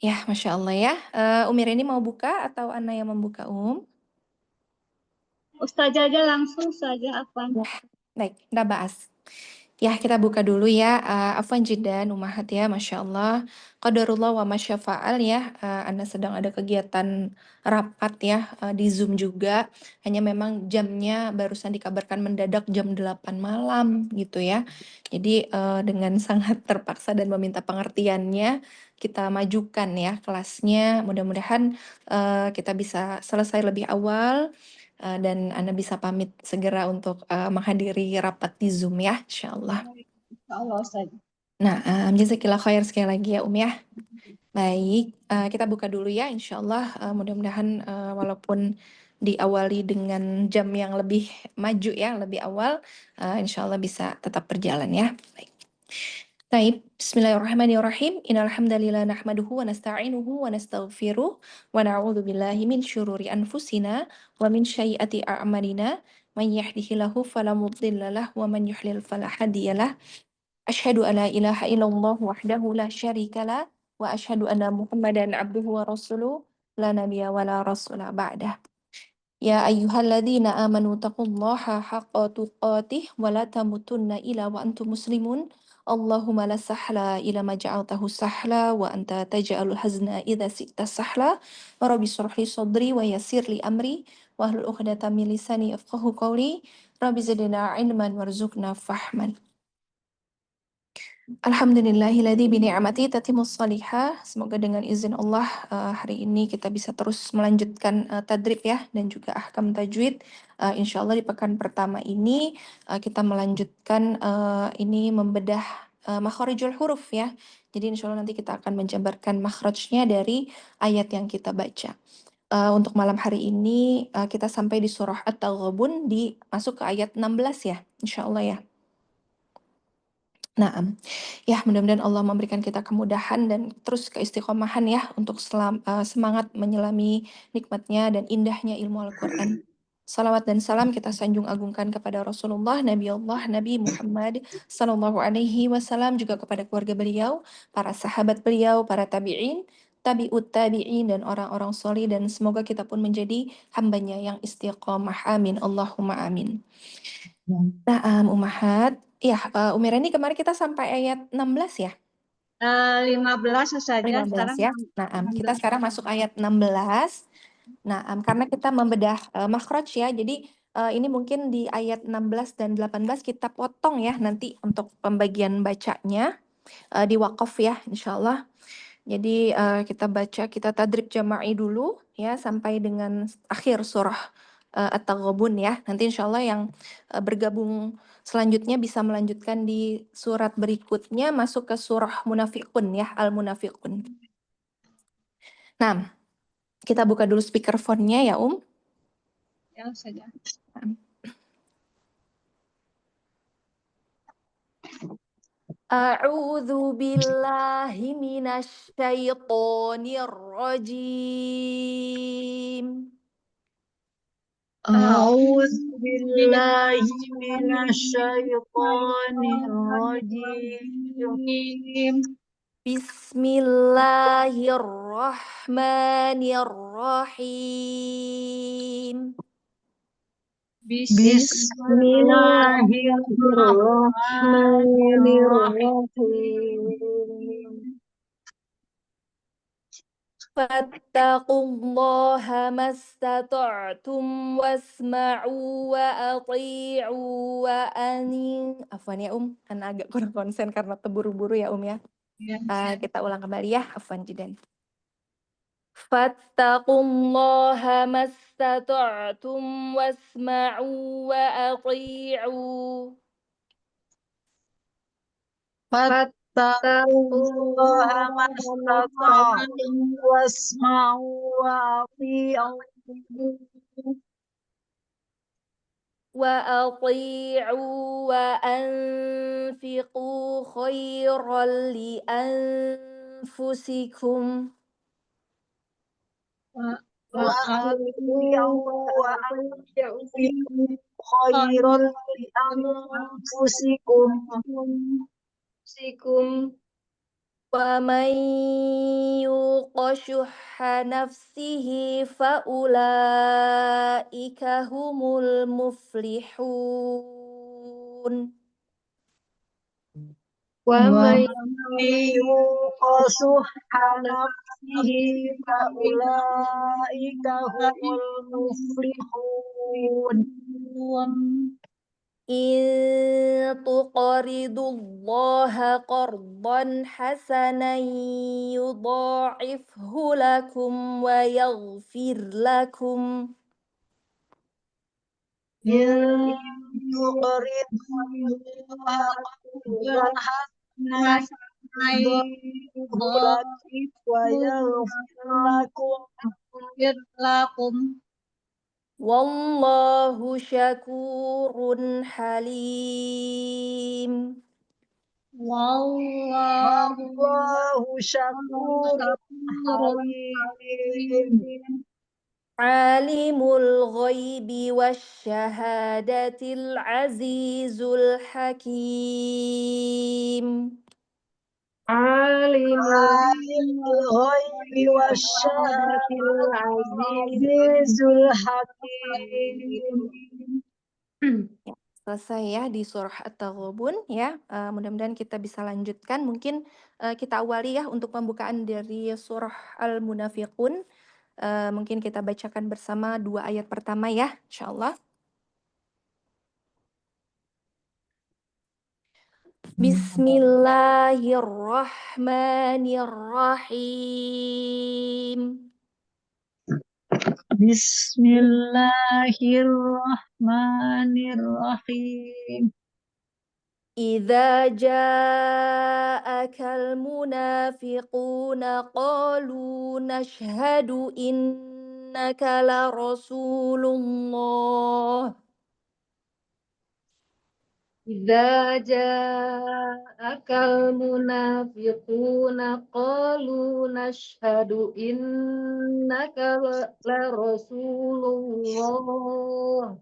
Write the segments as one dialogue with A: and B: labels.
A: Ya, Masya Allah ya. Umi Reni mau buka atau Ana yang membuka,
B: Ustazah aja langsung saja apa?
A: Ya, baik, kita bahas. Ya, kita buka dulu ya. Afwan jiddan, umahat ya, Masya Allah. Qadarullah wa masyafa'al ya. Anda sedang ada kegiatan rapat ya, di Zoom juga. Hanya memang jamnya barusan dikabarkan mendadak jam 8 malam gitu ya. Jadi dengan sangat terpaksa dan meminta pengertiannya, kita majukan ya kelasnya. Mudah-mudahan kita bisa selesai lebih awal. Dan Anda bisa pamit segera untuk menghadiri rapat di Zoom ya, insya Allah.
B: Allah Ustazah.
A: Nah, jazakillah khair sekali lagi ya ya. Baik, kita buka dulu ya, insya Allah. Mudah-mudahan walaupun diawali dengan jam yang lebih maju ya, lebih awal, insya Allah bisa tetap berjalan ya. Baik. Baik, Bismillahirrahmanirrahim. Innal hamdalillah nahmaduhu wa nasta'inuhu wa nastaghfiruh wa na'udzu billahi min syururi anfusina wa min sayyiati a'malina. Man yahdihillahu fala mudhillalah wa man yudhlil fala hadiyalah. Asyhadu an la ilaha illallah wahdahu la syarikalah wa asyhadu anna Muhammadan abduhu wa rasuluh la nabiyya wa la rasula ba'dah. Ya ayyuhalladzina amanu taqullaha haqqa tuqatih wa la tamutunna illa wa antum muslimun. Allahumma la sahla ila ma ja'altahu sahla wa anta taj'alul hazna idza syi'ta sahla. Wa rabbi shrah li sadri wa yassir li amri wa hlul 'uqdatam min lisani yafqahu qawli. Rabbi zidna ilman warzuqna fahman. Alhamdulillahilladzi bi ni'mati tatimmus shalihah. Semoga dengan izin Allah hari ini kita bisa terus melanjutkan tadrib ya dan juga ahkam tajwid. Insya Allah di pekan pertama ini kita melanjutkan ini membedah makharijul huruf ya. Jadi insya Allah nanti kita akan menjabarkan makhrajnya dari ayat yang kita baca. Untuk malam hari ini kita sampai di surah At-Taghabun masuk ke ayat 16 ya, insya Allah ya. Nah, ya mudah-mudahan Allah memberikan kita kemudahan dan terus keistiqomahan ya untuk semangat menyelami nikmatnya dan indahnya ilmu Al-Quran. Salawat dan salam kita sanjung agungkan kepada Rasulullah, Nabi Allah, Nabi Muhammad Sallallahu Alaihi Wasallam, juga kepada keluarga beliau, para sahabat beliau, para tabi'in, tabi'ut tabi'in, dan orang-orang solih, dan semoga kita pun menjadi hambanya yang istiqomah. Amin. Allahumma amin. Nah, Umahat, ya, Umi Reni kemarin kita sampai ayat 16 ya?
B: 15 saja
A: 15
B: sekarang
A: ya. Nah, kita sekarang masuk ayat 16. Nah, karena kita membedah makhraj ya, jadi ini mungkin di ayat 16 dan 18 kita potong ya nanti untuk pembagian bacanya di wakaf ya, insya Allah. Jadi kita baca, kita tadrib jama'i dulu ya sampai dengan akhir surah At-Taghabun ya. Nanti insya Allah yang bergabung selanjutnya bisa melanjutkan di surat berikutnya masuk ke surah Munafiqun ya, Al-Munafiqun. Nah, kita buka dulu speakerphone-nya ya,
B: ya saja.
A: A'udzu billahi minasy syaithanir rajim.
C: A'udzu billahi minasyaitonir rajim.
A: Bismillahirrahmanirrahim.
C: Bismillahirrahmanirrahim.
A: Fattaqullaha mastata'tum wasma'u wa ati'u wa anin. Afwan ya Ana agak kurang konsen karena terburu-buru ya ya.
B: Ya.
A: Kita ulang kembali ya, afwan jidan. Fattaqullaha mastata'tum wasma'u wa ati'u.
C: Fattaqullaha mastata'tum wasma'u wa ati'u.
A: وأطيعوا وأنفقوا خيرا لأنفسكم
C: وأطيعوا وأنفقوا خيرا لأنفسكم.
A: ومن يوق شح نفسه فأولئك هم المفلحون
C: ومن
B: ومن
C: يوق شح نفسه فأولئك هم المفلحون
A: إن تقرضوا الله قرضا حسنا يضاعفه لكم ويغفر لكم
C: إن يقرضوا الله قرضا حسنا يضاعفه لكم ويغفر لكم
B: lakum
A: والله شكور حليم
B: wallahu
C: والله شكور حليم
A: عالم الغيب والشهادة العزيز الحكيم
C: عالم الغيب والشهادة العزيز الحكيم.
A: Ya, selesai ya di surah At-Taghabun ya. Mudah-mudahan kita bisa lanjutkan. Mungkin kita awali ya untuk pembukaan dari surah Al-Munafiqun. Mungkin kita bacakan bersama 2 ayat pertama ya, insyaallah. Bismillahirrahmanirrahim.
C: Bismillahirrahmanirrahim.
A: إذا جاءك المنافقون قالوا نشهد إنك لرسول الله إذا جاءك المنافقون قالوا نشهد إنك لرسول الله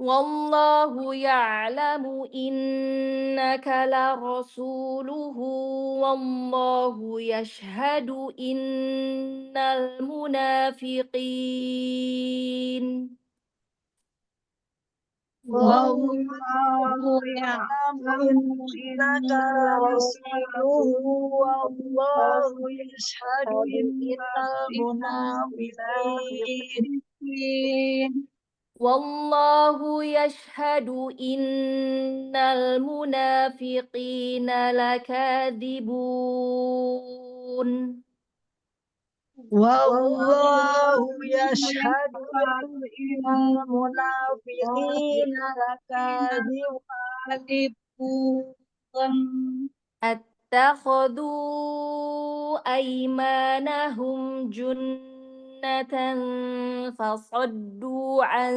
A: والله يعلم إنك لرسوله والله يشهد إن المنافقين
B: wallahu
C: يعلم
B: ya'lamu
C: إنك لرسوله والله يشهد إن المنافقين
A: والله يشهد إن المنافقين لكاذبون
C: والله يشهد إن المنافقين لكاذبون
A: اتخذوا أيمانهم جنة فصدوا عن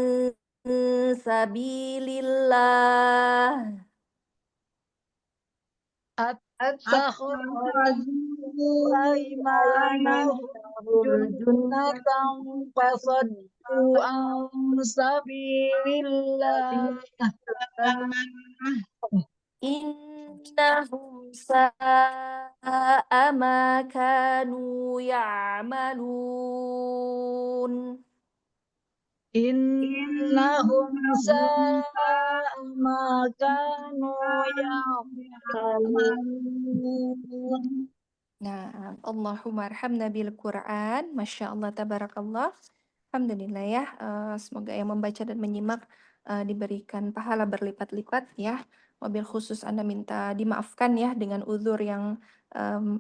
A: سبيل الله
C: اتخذوا أيمانهم جنة فصدوا عن سبيل الله
A: إنهم ساء ما كانوا يعملون
C: إنهم ساء ما كانوا يعملون.
A: Nah, Allahumma arhamna bil Quran. Masya Allah, tabarakallah. Alhamdulillah ya. Semoga yang membaca dan menyimak diberikan pahala berlipat-lipat ya. Wabil khusus Anda minta dimaafkan ya dengan uzur yang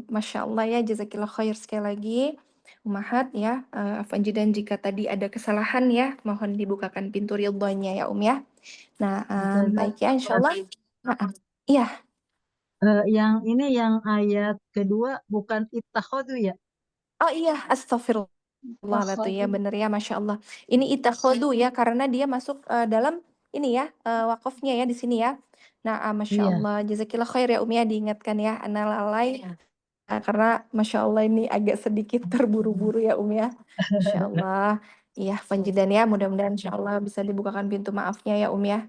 A: Masya Allah ya. Jazakillah khair sekali lagi. Umahat ya. Afwan jidan jika tadi ada kesalahan ya. Mohon dibukakan pintu ridhonya ya ya. Nah, baik ya insya Allah. Iya.
C: Yang ini yang ayat kedua bukan ittakhadhu ya?
A: Oh iya, astagfirullah tuh ya bener ya, Masya Allah. Ini itakhodu ya, karena dia masuk dalam ini ya, wakofnya ya di sini ya. Nah, Masya
C: Iya.
A: Allah, jazakillah khair ya Umi ya, diingatkan ya, ana lalai. Karena Masya Allah ini agak sedikit terburu-buru ya Umi ya. Masya Allah. Iya, panjidan ya, mudah-mudahan Insya Allah bisa dibukakan pintu maafnya ya Umi ya.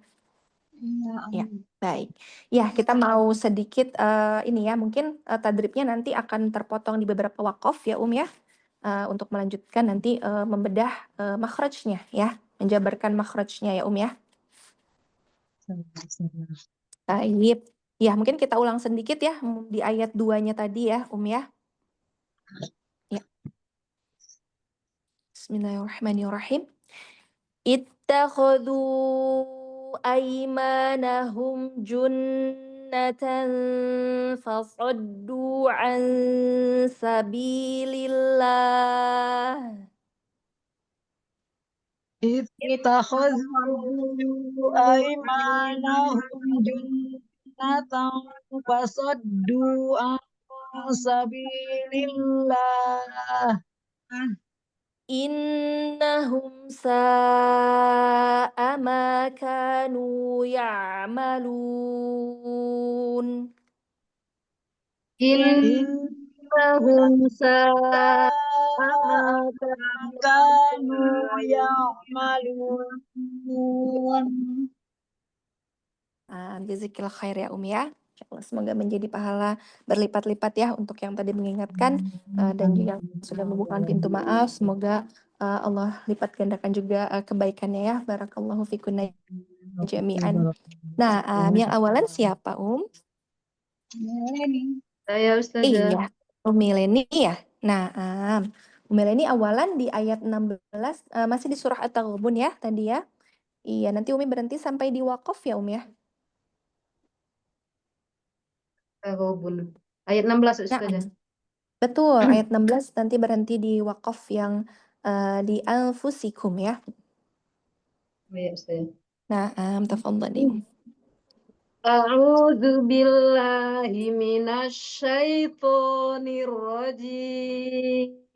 A: Ya, baik. Ya, kita mau sedikit ini ya, mungkin tadribnya nanti akan terpotong di beberapa wakaf ya, ya. Untuk melanjutkan nanti membedah makhrajnya ya, menjabarkan makhrajnya ya, ya. Baik. Ya, mungkin kita ulang sedikit ya di ayat 2-nya tadi ya, ya. Ya. Bismillahirrahmanirrahim. Ittakhadhu aymanahum junnatan fasaddu an sabilillah.
C: Ittakhadhu aymanahum junnatan fasaddu an sabilillah.
A: Innahum sa'a ma kanu ya'malun.
B: Innahum sa'a ma
C: Kanu ya'malun.
A: Jazakillah khair ya ya. Insyaallah semoga menjadi pahala berlipat-lipat ya untuk yang tadi mengingatkan dan juga yang sudah membuka pintu maaf. Semoga Allah lipat gandakan juga kebaikannya ya. Barakallahu fikunna jami'an. Nah, yang awalan siapa,
B: Saya Ustazah.
A: Iya, Umi Leni ya. Nah, Umi Leni awalan di ayat 16 masih di surah At-Taghabun ya tadi ya. Iya, nanti Umi berhenti sampai di wakaf ya, ya.
B: Taghabun. Ayat 16
A: Nah,
B: Ustazah.
A: betul, ayat 16 nanti berhenti di wakaf yang di anfusikum ya.
B: Oh ya Ustazah.
A: Nah, tafadhali.
B: A'udzu billahi minasyaitonir rajim.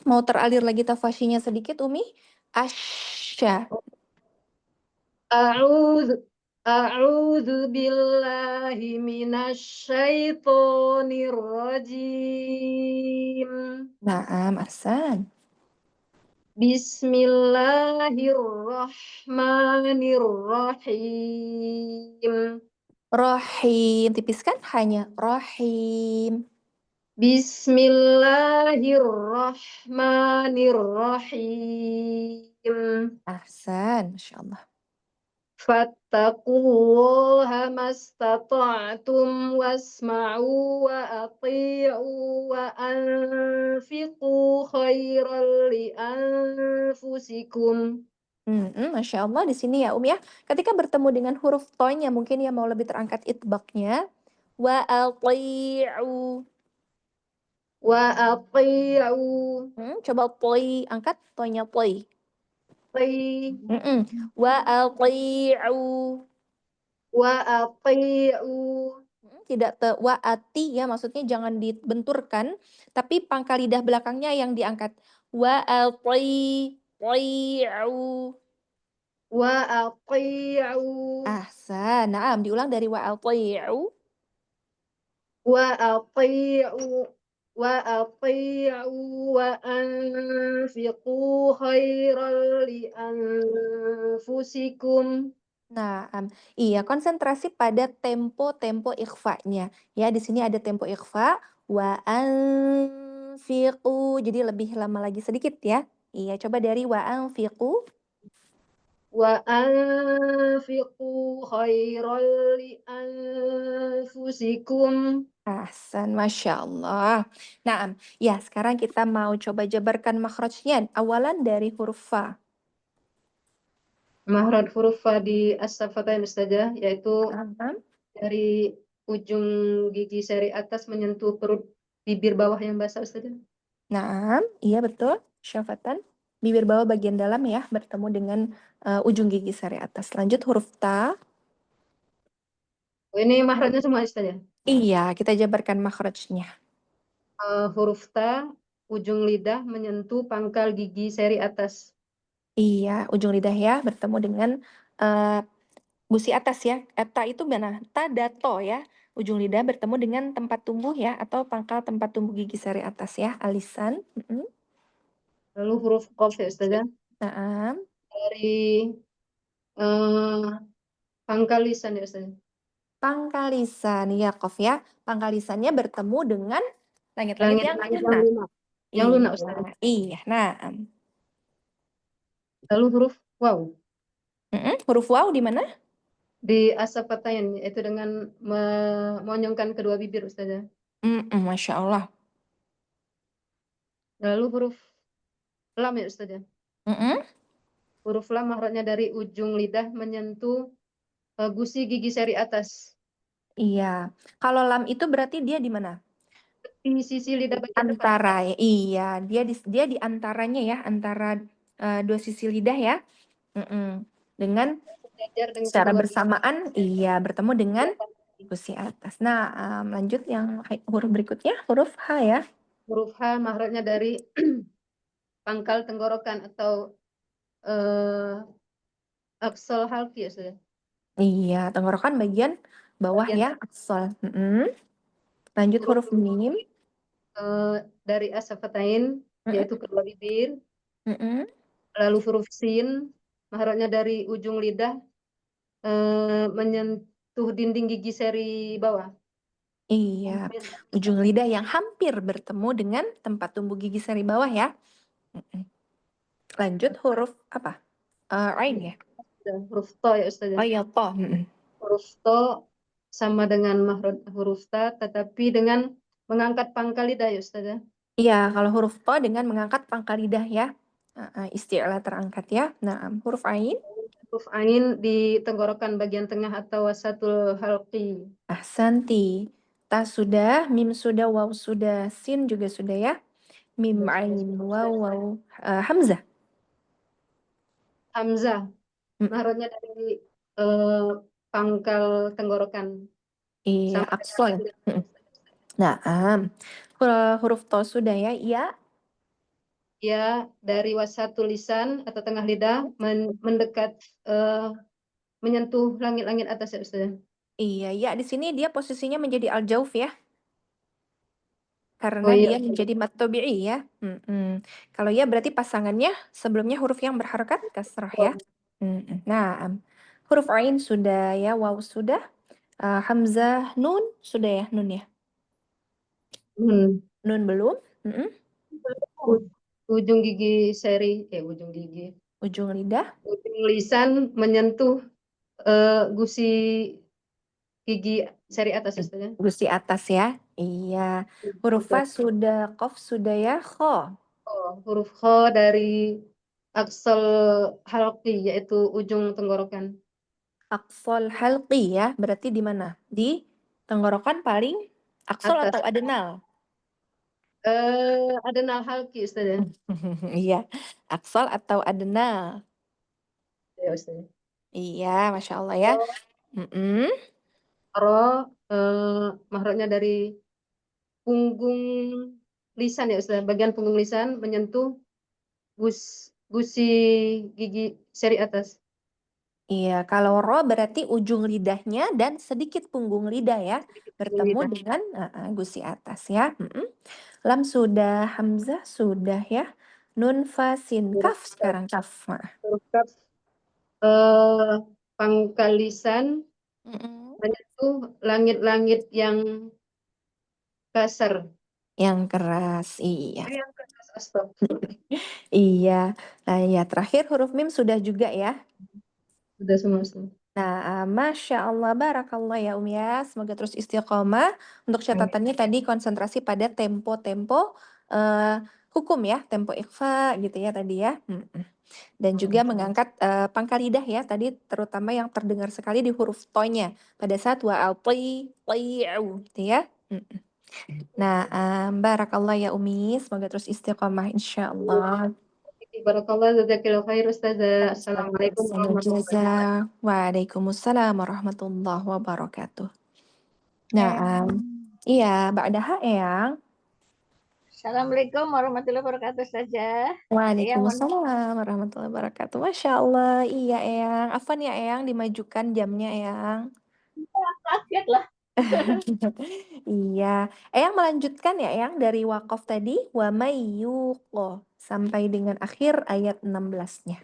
A: Mau teralir lagi tafasyinya sedikit, Umi? Asya.
B: A'udzu A'udzu billahi minasyaitonir rajim.
A: Nah, Ahsan.
B: Bismillahirrahmanirrahim.
A: Rahim, tipiskan hanya rahim.
B: Bismillahirrahmanirrahim.
A: Ahsan, Masya Allah.
B: Fattaqullaha mastata'tum wasma'u wa ati'u wa anfiqu khairan li anfusikum.
A: Masya Allah di sini ya ya. Ketika bertemu dengan huruf tonya mungkin ya mau lebih terangkat itbaknya. Wa ati'u.
B: Wa ati'u
A: Coba poi, angkat tonya poi. Wa ati'u.
B: wa ati'u
A: Tidak wa ati ya, maksudnya jangan dibenturkan, tapi pangkal lidah belakangnya yang diangkat. Wa ati'u.
B: wa ati'u
A: Ahsan. Naam, diulang dari wa ati'u.
B: wa ati'u wa ati'u wa anfiqu khairan li anfusikum.
A: Nah, iya konsentrasi pada tempo-tempo ikhfanya. Ya, di sini ada tempo ikhfa wa anfiqu. Jadi lebih lama lagi sedikit ya. Iya, coba dari wa anfiqu.
B: Wa anfiqu khairan li anfusikum.
A: Ahsan, Masya Allah. Nah, ya sekarang kita mau coba jabarkan makhrajnya. Awalan dari huruf fa.
B: Mahrad huruf fa di as-safatain Ustazah, yaitu
A: Aham.
B: dari ujung gigi seri atas menyentuh perut bibir bawah yang basah Ustazah.
A: Nah, iya betul. Syafatan. Bibir bawah bagian dalam ya, bertemu dengan ujung gigi sari atas. Lanjut huruf ta.
B: Oh, ini mahradnya semua Ustazah.
A: Iya, kita jabarkan makhrajnya.
B: Huruf ta, ujung lidah menyentuh pangkal gigi seri atas.
A: Iya, ujung lidah ya, bertemu dengan gusi atas ya. Ta itu mana? Ta dato ya. Ujung lidah bertemu dengan tempat tumbuh ya, atau pangkal tempat tumbuh gigi sari atas ya, alisan.
B: Lalu huruf qaf ya Ustazah.
A: Nah,
B: Dari Eh, pangkal lisan ya Ustaz.
A: Pangkalisan, ya Kof ya. Pangkalisannya bertemu dengan langit-langit yang
B: Langit-langit yang
A: lunak.
B: lunak. Yang
A: Iya,
B: lunak Ustaz.
A: iya. Nah,
B: Lalu huruf waw
A: huruf waw di mana?
B: di asafatain itu dengan memonyongkan kedua bibir Ustazah.
A: Masya Allah.
B: Lalu huruf lam ya Ustazah.
A: Mm-mm.
B: Huruf lam mahrajnya dari ujung lidah menyentuh gusi gigi seri atas.
A: Iya. Kalau lam itu berarti dia di mana?
B: Di sisi lidah bagian depan.
A: Antara, iya. Dia di antaranya ya, antara dua sisi lidah ya. Mm-mm. Dengan
B: Sejajar dengan
A: secara
B: kedua gigi.
A: bersamaan, iya bertemu dengan gusi atas. Nah, lanjut yang huruf berikutnya, huruf H ya.
B: Huruf H mahrajnya dari pangkal tenggorokan atau eh, aksal halki ya Ustazah.
A: Iya, tenggorokan bagian bawah
B: Bagian
A: ya, aksal. Lanjut
B: huruf
A: huruf mim.
B: dari asafatain
A: Mm-mm.
B: yaitu kedua bibir.
A: Mm-mm.
B: Lalu huruf sin mahrajnya dari ujung lidah menyentuh dinding gigi seri bawah.
A: Iya, ujung lidah yang hampir bertemu dengan tempat tumbuh gigi seri bawah ya. Mm-mm. Lanjut huruf apa? Ain ya.
B: Huruf to ya
A: Oh
B: Ustazah.
A: iya, to.
B: Huruf to sama dengan mahraj huruf ta tetapi dengan mengangkat pangkal lidah ya Ustazah.
A: Iya, kalau huruf to dengan mengangkat pangkal lidah ya. Isti'la terangkat ya. Nah, huruf ain.
B: Huruf ain di tenggorokan bagian tengah atau wasatul halqi.
A: Ahsanti. Ta sudah, mim sudah, waw sudah, sin juga sudah ya. Mim ain waw waw. Hamzah.
B: Hamzah
A: Mm,
B: mahrajnya dari eh, pangkal tenggorokan
A: Iya,
B: sama dengan
A: aksol.
B: lidah.
A: Nah, huruf to sudah ya. Iya.
B: Ya, dari wasatul lisan atau tengah lidah mendekat eh, menyentuh langit-langit atas ya Ustazah.
A: Iya, ya di sini dia posisinya menjadi al-jauf ya, karena
B: Oh iya,
A: dia menjadi mat tabi'i ya. Kalau ya berarti pasangannya sebelumnya huruf yang berharokat kasrah ya. Nah, huruf ain sudah ya, waw sudah, hamzah, nun sudah ya, nun ya.
B: Hmm.
A: Nun belum. Mm-mm.
B: U- Ujung gigi seri, ujung gigi,
A: Ujung lidah,
B: ujung lisan menyentuh gusi gigi seri atas ya Ustazah.
A: gusi atas ya. Iya. Huruf fa sudah, qaf sudah ya, kho.
B: Oh, huruf kho dari aksal halqi yaitu ujung tenggorokan.
A: Aksol halqi ya, berarti di mana? Di tenggorokan paling aksol
B: Atas.
A: atau adenal?
B: Adenal halqi Ustazah.
A: Iya, aksol atau adenal.
B: Ya Ustazah.
A: Iya, Masya Allah ya.
B: Oh,
A: Mm-mm.
B: ro mahrajnya dari punggung lisan ya Ustazah. Bagian punggung lisan menyentuh gusi gigi seri atas.
A: Iya, kalau ro berarti ujung lidahnya dan sedikit punggung lidah ya,
B: Punggung
A: bertemu
B: lidah.
A: dengan gusi atas ya. Lam sudah, hamzah sudah ya. Nun, fa, sin,
B: Huruf
A: kaf
B: kaf.
A: sekarang kaf.
B: Huruf kaf. eh, Pangkal lisan
A: Mm-mm.
B: menyentuh langit-langit yang kasar.
A: Yang keras, iya.
B: Yang keras, astagfirullah.
A: Iya. Nah, ya terakhir huruf mim sudah juga ya.
B: Sudah semua Ustaz.
A: Nah, Masya Allah, Barakallah ya ya. Semoga terus istiqomah. Untuk catatannya tadi konsentrasi pada tempo-tempo hukum ya, tempo ikhfa gitu ya tadi ya. Dan juga mengangkat pangkal lidah ya, tadi terutama yang terdengar sekali di huruf to-nya pada saat wa al gitu ya. Nah, Barakallah ya Umi, semoga terus istiqomah insya Allah.
B: Barakallah, jazakillah khair Ustazah. Assalamualaikum warahmatullahi wabarakatuh.
A: Waalaikumsalam warahmatullahi wabarakatuh. Nah,
C: Eh,
A: iya, Ba'daha Eyang.
C: Assalamualaikum warahmatullahi wabarakatuh saja.
A: Waalaikumsalam warahmatullahi wabarakatuh. Masya Allah, iya Eyang. Afwan ya Eyang, dimajukan jamnya Eyang.
C: Kaget lah.
A: Iya, Eyang melanjutkan ya Eyang dari wakaf tadi, wa may sampai dengan akhir ayat 16-nya.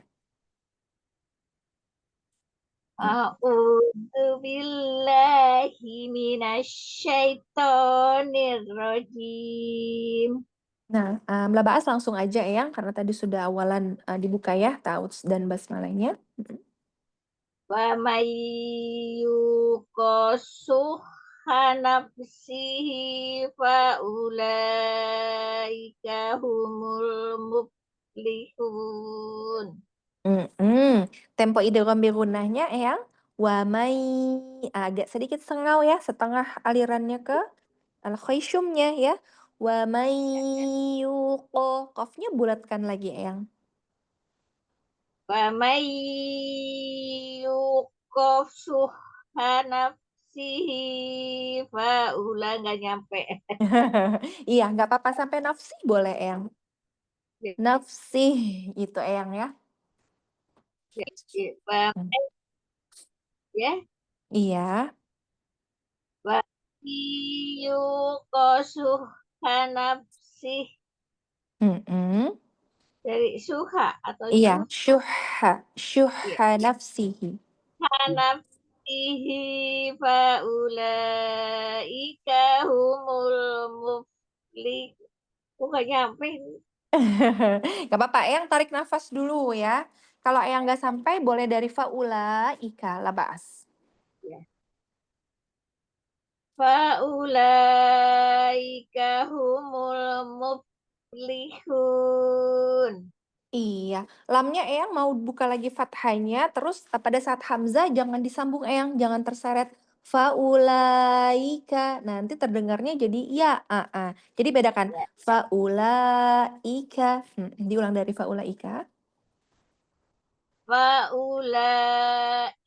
D: A'udzu billahi minasyaitonir rajim.
A: Nah, la ba'as langsung aja Eyang karena tadi sudah awalan dibuka ya ta'awudz dan basmalahnya.
D: Wa may yuqassuha nafsihi fa ulaika humul muflihun.
A: Tempo idgham bi gunnahnya Eyang, wa may agak sedikit sengau ya, setengah alirannya ke al-khaysyumnya ya. Wa may qafnya bulatkan lagi Eyang.
D: Wa may yuqassuha nafsihi fa nggak nyampe.
A: Iya, nggak apa-apa sampai nafsi boleh Eyang. Nafsih itu Eyang ya.
D: Wa ya
A: Iya.
D: wa yuqassuha nafsih
A: Mm-mm.
D: dari suha atau
A: Iya,
D: syuha
A: syuhha nafsihi.
D: nafsihi fa ulaika humul muflih. Nggak nyampe.
A: Gak apa-apa, Eyang tarik nafas dulu ya. Kalau Eyang nggak sampai, boleh dari faula ika labas.
D: Ya. Fa ulaika humul muflihun.
A: Iya, lamnya Eyang mau buka lagi fathahnya, terus pada saat hamzah jangan disambung Eyang, jangan terseret faulaika. Nanti terdengarnya jadi ya, Jadi bedakan
D: Ya.
A: faulaika. Diulang dari faulaika.
D: Wa ulaika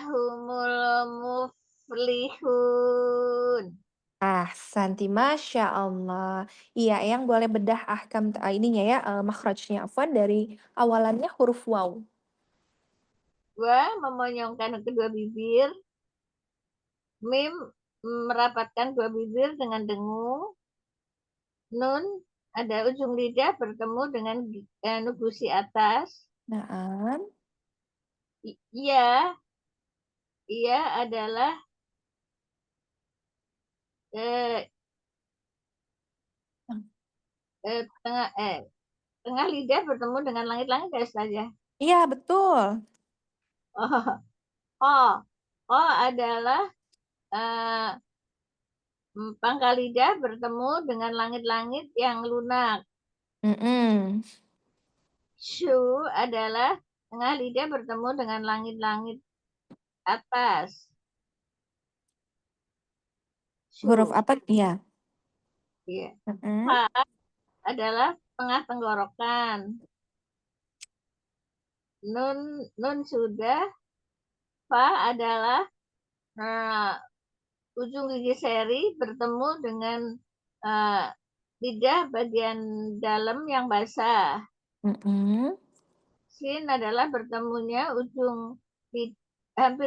D: humul muflihun.
A: Santi, Masya Allah. Iya, Eyang boleh bedah ahkam ininya ya, makhrajnya afwan dari awalannya huruf waw.
D: Wa memonyongkan kedua bibir. Mim merapatkan dua bibir dengan dengung. Nun ada ujung lidah bertemu dengan gusi atas.
A: Naam.
D: Iya, ia adalah eh, tengah lidah bertemu dengan langit-langit ya saja.
A: Iya, betul.
D: Oh, oh adalah pangkal lidah bertemu dengan langit-langit yang lunak.
A: Mm-mm.
D: Shu adalah tengah lidah bertemu dengan langit-langit atas.
A: Huruf
D: Shu.
A: apa? Iya.
D: Iya.
A: Mm-mm.
D: Ha adalah tengah tenggorokan. Nun sudah. Fa adalah ujung gigi seri bertemu dengan lidah bagian dalam yang basah.
A: Mm-mm.
D: Sin adalah hampir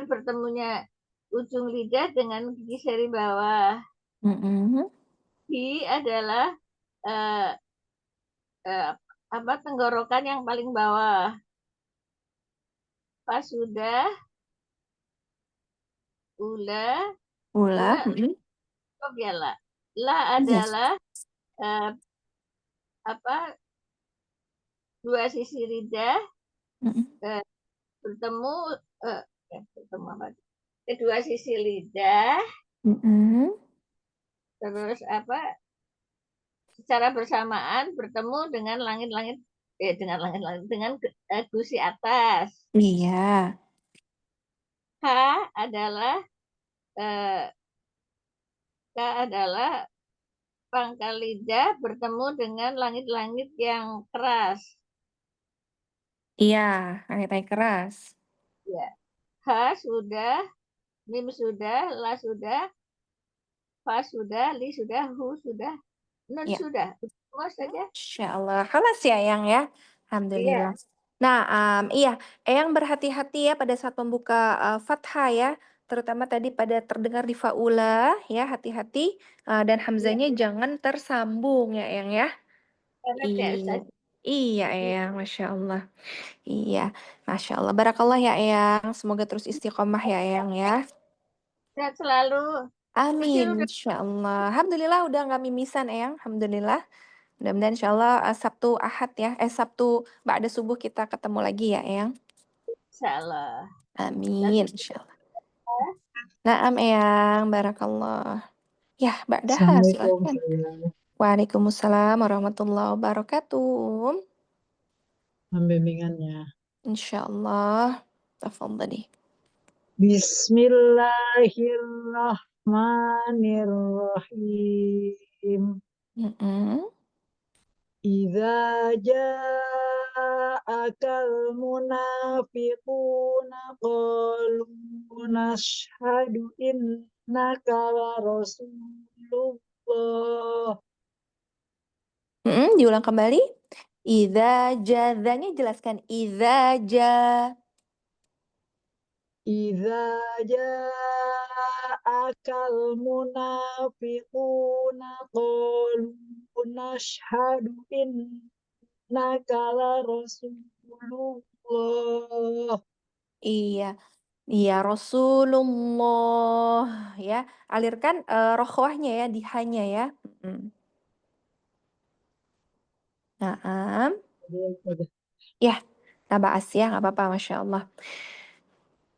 D: bertemunya ujung lidah dengan gigi seri bawah.
A: Mm-mm.
D: Hi adalah uh, tenggorokan yang paling bawah. Pas sudah, ula,
A: Ulah.
D: dua,
A: Mm-mm.
D: ya la. La
A: Iya.
D: adalah dua sisi lidah
A: Mm-mm.
D: bertemu bertemu apa? Kedua sisi lidah
A: Mm-mm.
D: terus secara bersamaan bertemu dengan langit-langit dengan gusi atas.
A: Iya.
D: H adalah eh, K adalah pangkal lidah bertemu dengan langit-langit yang keras.
A: Iya, naik keras.
D: Ya. H sudah, mim sudah, la sudah, fa sudah, li sudah, hu sudah, nun
A: Iya.
D: sudah. Semua saja.
A: Insya Allah. Halas ya, Eyang ya. Alhamdulillah.
D: Iya.
A: Nah, iya, Eyang berhati-hati ya pada saat membuka fathah ya, terutama tadi pada terdengar di faula ya, hati-hati dan
D: Iya.
A: hamzanya jangan tersambung ya, Eyang ya.
D: Karena
A: I,
D: tidak saja.
A: Iya, Eyang, Masya Allah. Iya, Masya Allah. Barakallah ya, Eyang. Semoga terus istiqomah ya, Eyang ya.
D: Sehat selalu. Kecil
A: Amin,
D: udah
A: Insya Allah. Alhamdulillah udah nggak mimisan, Eyang. Alhamdulillah. Mudah-mudahan Insya Allah Sabtu Ahad ya. Sabtu Ba'da subuh kita ketemu lagi ya, Eyang.
D: salah.
A: Amin, Insya Allah. Naam, Eyang. Barakallah. Ya, Ba'daha,
C: Assalamualaikum
A: silahkan.
C: sayang.
A: Waalaikumsalam warahmatullahi wabarakatuh.
C: Pembimbingannya.
A: Insya Allah. Tafadhali.
C: Bismillahirrahmanirrahim.
A: Mm-mm.
C: Idza ja'akal munafiquna qalu nashhadu innaka la rasulullah.
A: Diulang kembali. Idza jadzanya jelaskan. Idza ja.
C: Idza ja'akal munafiquna qalu nashhadu innaka la rasulullah.
A: Iya. Iya Rasulullah ya. Alirkan rokhwahnya ya di hanya ya. Mm. Naam. Ya. Tabas ya, nggak apa-apa, Masya Allah.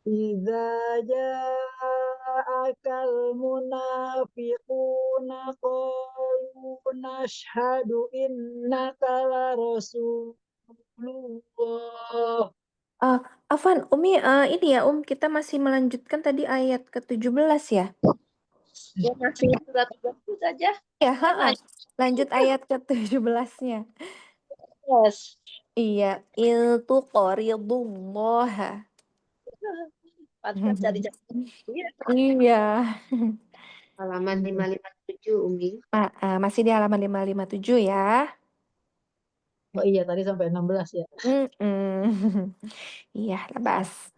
C: Idza ja'akal munafiquna qalu nashhadu innaka la rasulullah.
A: Afan, Umi, ini ya, kita masih melanjutkan tadi ayat ke-17 ya?
D: Ya masih surat 30 saja.
A: Ya,
D: Kan
A: lanjut ayat ke-17-nya.
D: Yes.
A: Iya, iltu qoridullaha.
D: Patut cari jalan.
A: Iya.
B: Halaman 557 Umi.
A: Masih di halaman 557 ya.
C: Oh iya, tadi sampai 16 ya.
A: Iya, labas.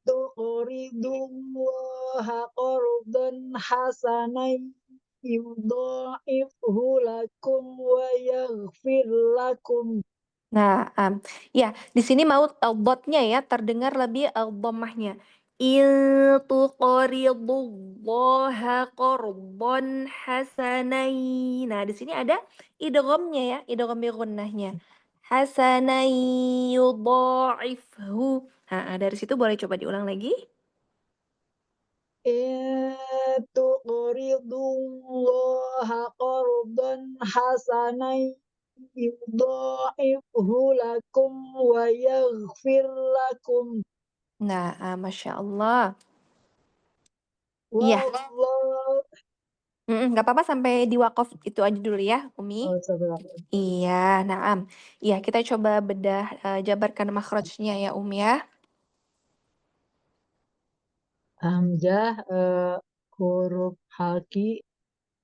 C: Tuqridullaha qardan hasanan yudha'ifhu lakum wa yaghfir lakum.
A: Nah, ya di sini mau botnya ya terdengar lebih dhammahnya. Il tuqridullaha qardon hasanai. Nah, di sini ada idghamnya ya, idgham bi gunnahnya. Hasanai yudha'ifhu. Dari situ boleh coba diulang lagi.
C: Tuqridullaha qardan hasanan yudha'ifhu lakum wa yaghfir lakum.
A: Nah, Masya Allah. Iya.
C: Wallahu
A: Nggak apa-apa sampai di wakaf itu aja dulu ya, Umi. Iya, naam. Iya, kita coba bedah jabarkan makhrajnya ya, Umi ya.
C: Hamzah huruf halki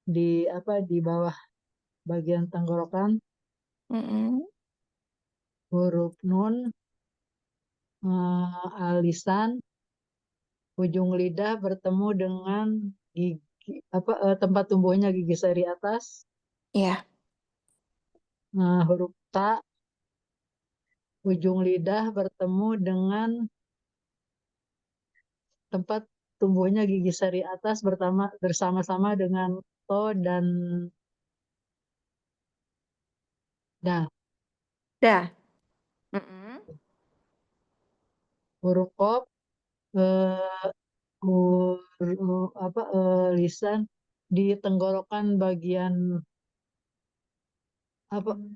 C: di di bawah bagian tenggorokan,
A: Mm-mm.
C: huruf nun alisan ujung lidah bertemu dengan gigi tempat tumbuhnya gigi seri atas.
A: Iya,
C: Huruf ta ujung lidah bertemu dengan tempat tumbuhnya gigi seri atas bersama-sama dengan to dan dal.
A: dah. Mm-mm.
C: Huruf qaf eh, lisan di tenggorokan bagian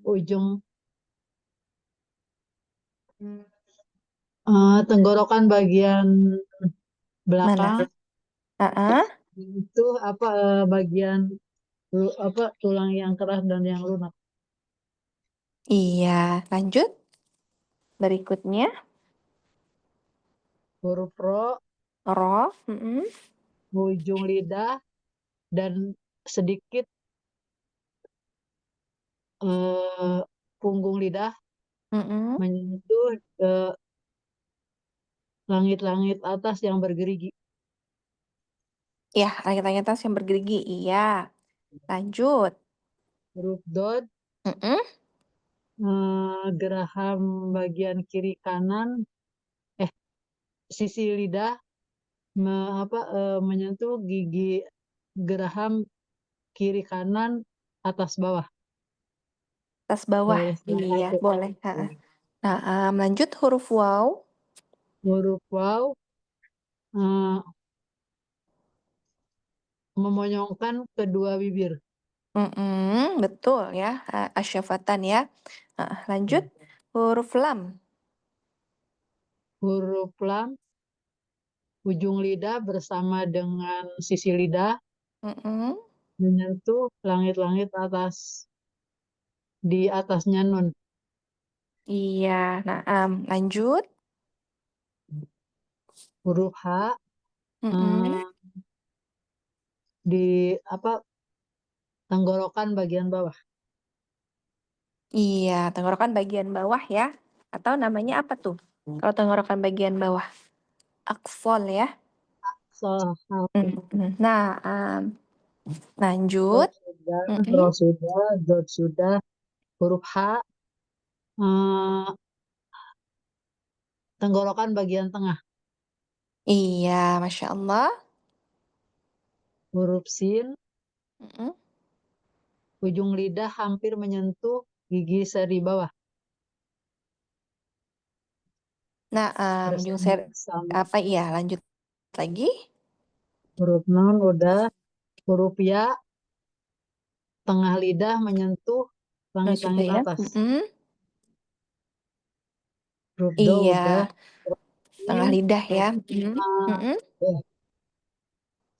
C: ujung tenggorokan bagian belakang
A: Mana?
C: itu bagian tulang yang keras dan yang lunak.
A: Iya, lanjut. Berikutnya,
C: Huruf ro
A: roh. Mm-mm.
C: ujung lidah dan sedikit punggung lidah
A: Mm-mm.
C: menyentuh langit-langit atas yang bergerigi.
A: Ya, langit-langit atas yang bergerigi. Iya. Lanjut.
C: Huruf dot
A: Mm-mm.
C: Geraham bagian kiri kanan, sisi lidah menyentuh gigi geraham kiri kanan atas bawah.
A: Atas bawah.
C: Boleh
A: Iya,
C: satu.
A: boleh. Nah, lanjut huruf waw.
C: Huruf waw eh, memonyongkan kedua bibir.
A: Betul ya, asyafatan ya. Lanjut huruf lam.
C: Huruf lam ujung lidah bersama dengan sisi lidah
A: Mm-mm.
C: menyentuh langit-langit atas di atasnya nun.
A: Iya, nah lanjut.
C: Huruf H
A: Mm-mm.
C: eh, di tenggorokan bagian bawah.
A: Iya, tenggorokan bagian bawah ya. Atau namanya apa tuh? Kalau tenggorokan bagian bawah, aksol ya.
C: So,
A: Nah, lanjut.
C: sudah,
A: Mm-mm.
C: ro sudah, dot sudah, huruf H eh, tenggorokan bagian tengah.
A: Iya, Masya Allah.
C: Huruf Sin
A: Mm-mm.
C: ujung lidah hampir menyentuh gigi seri bawah.
A: Nah, ujung
C: Bersama sama
A: apa iya, lanjut lagi.
C: huruf Nun udah, huruf Ya tengah lidah menyentuh
A: Nah, juga
C: langit-langit
A: ya.
C: atas.
A: Mm-mm.
C: Huruf Do
A: Iya,
C: udah,
A: tengah
C: Mim,
A: lidah ya. Mm-mm.
C: ya.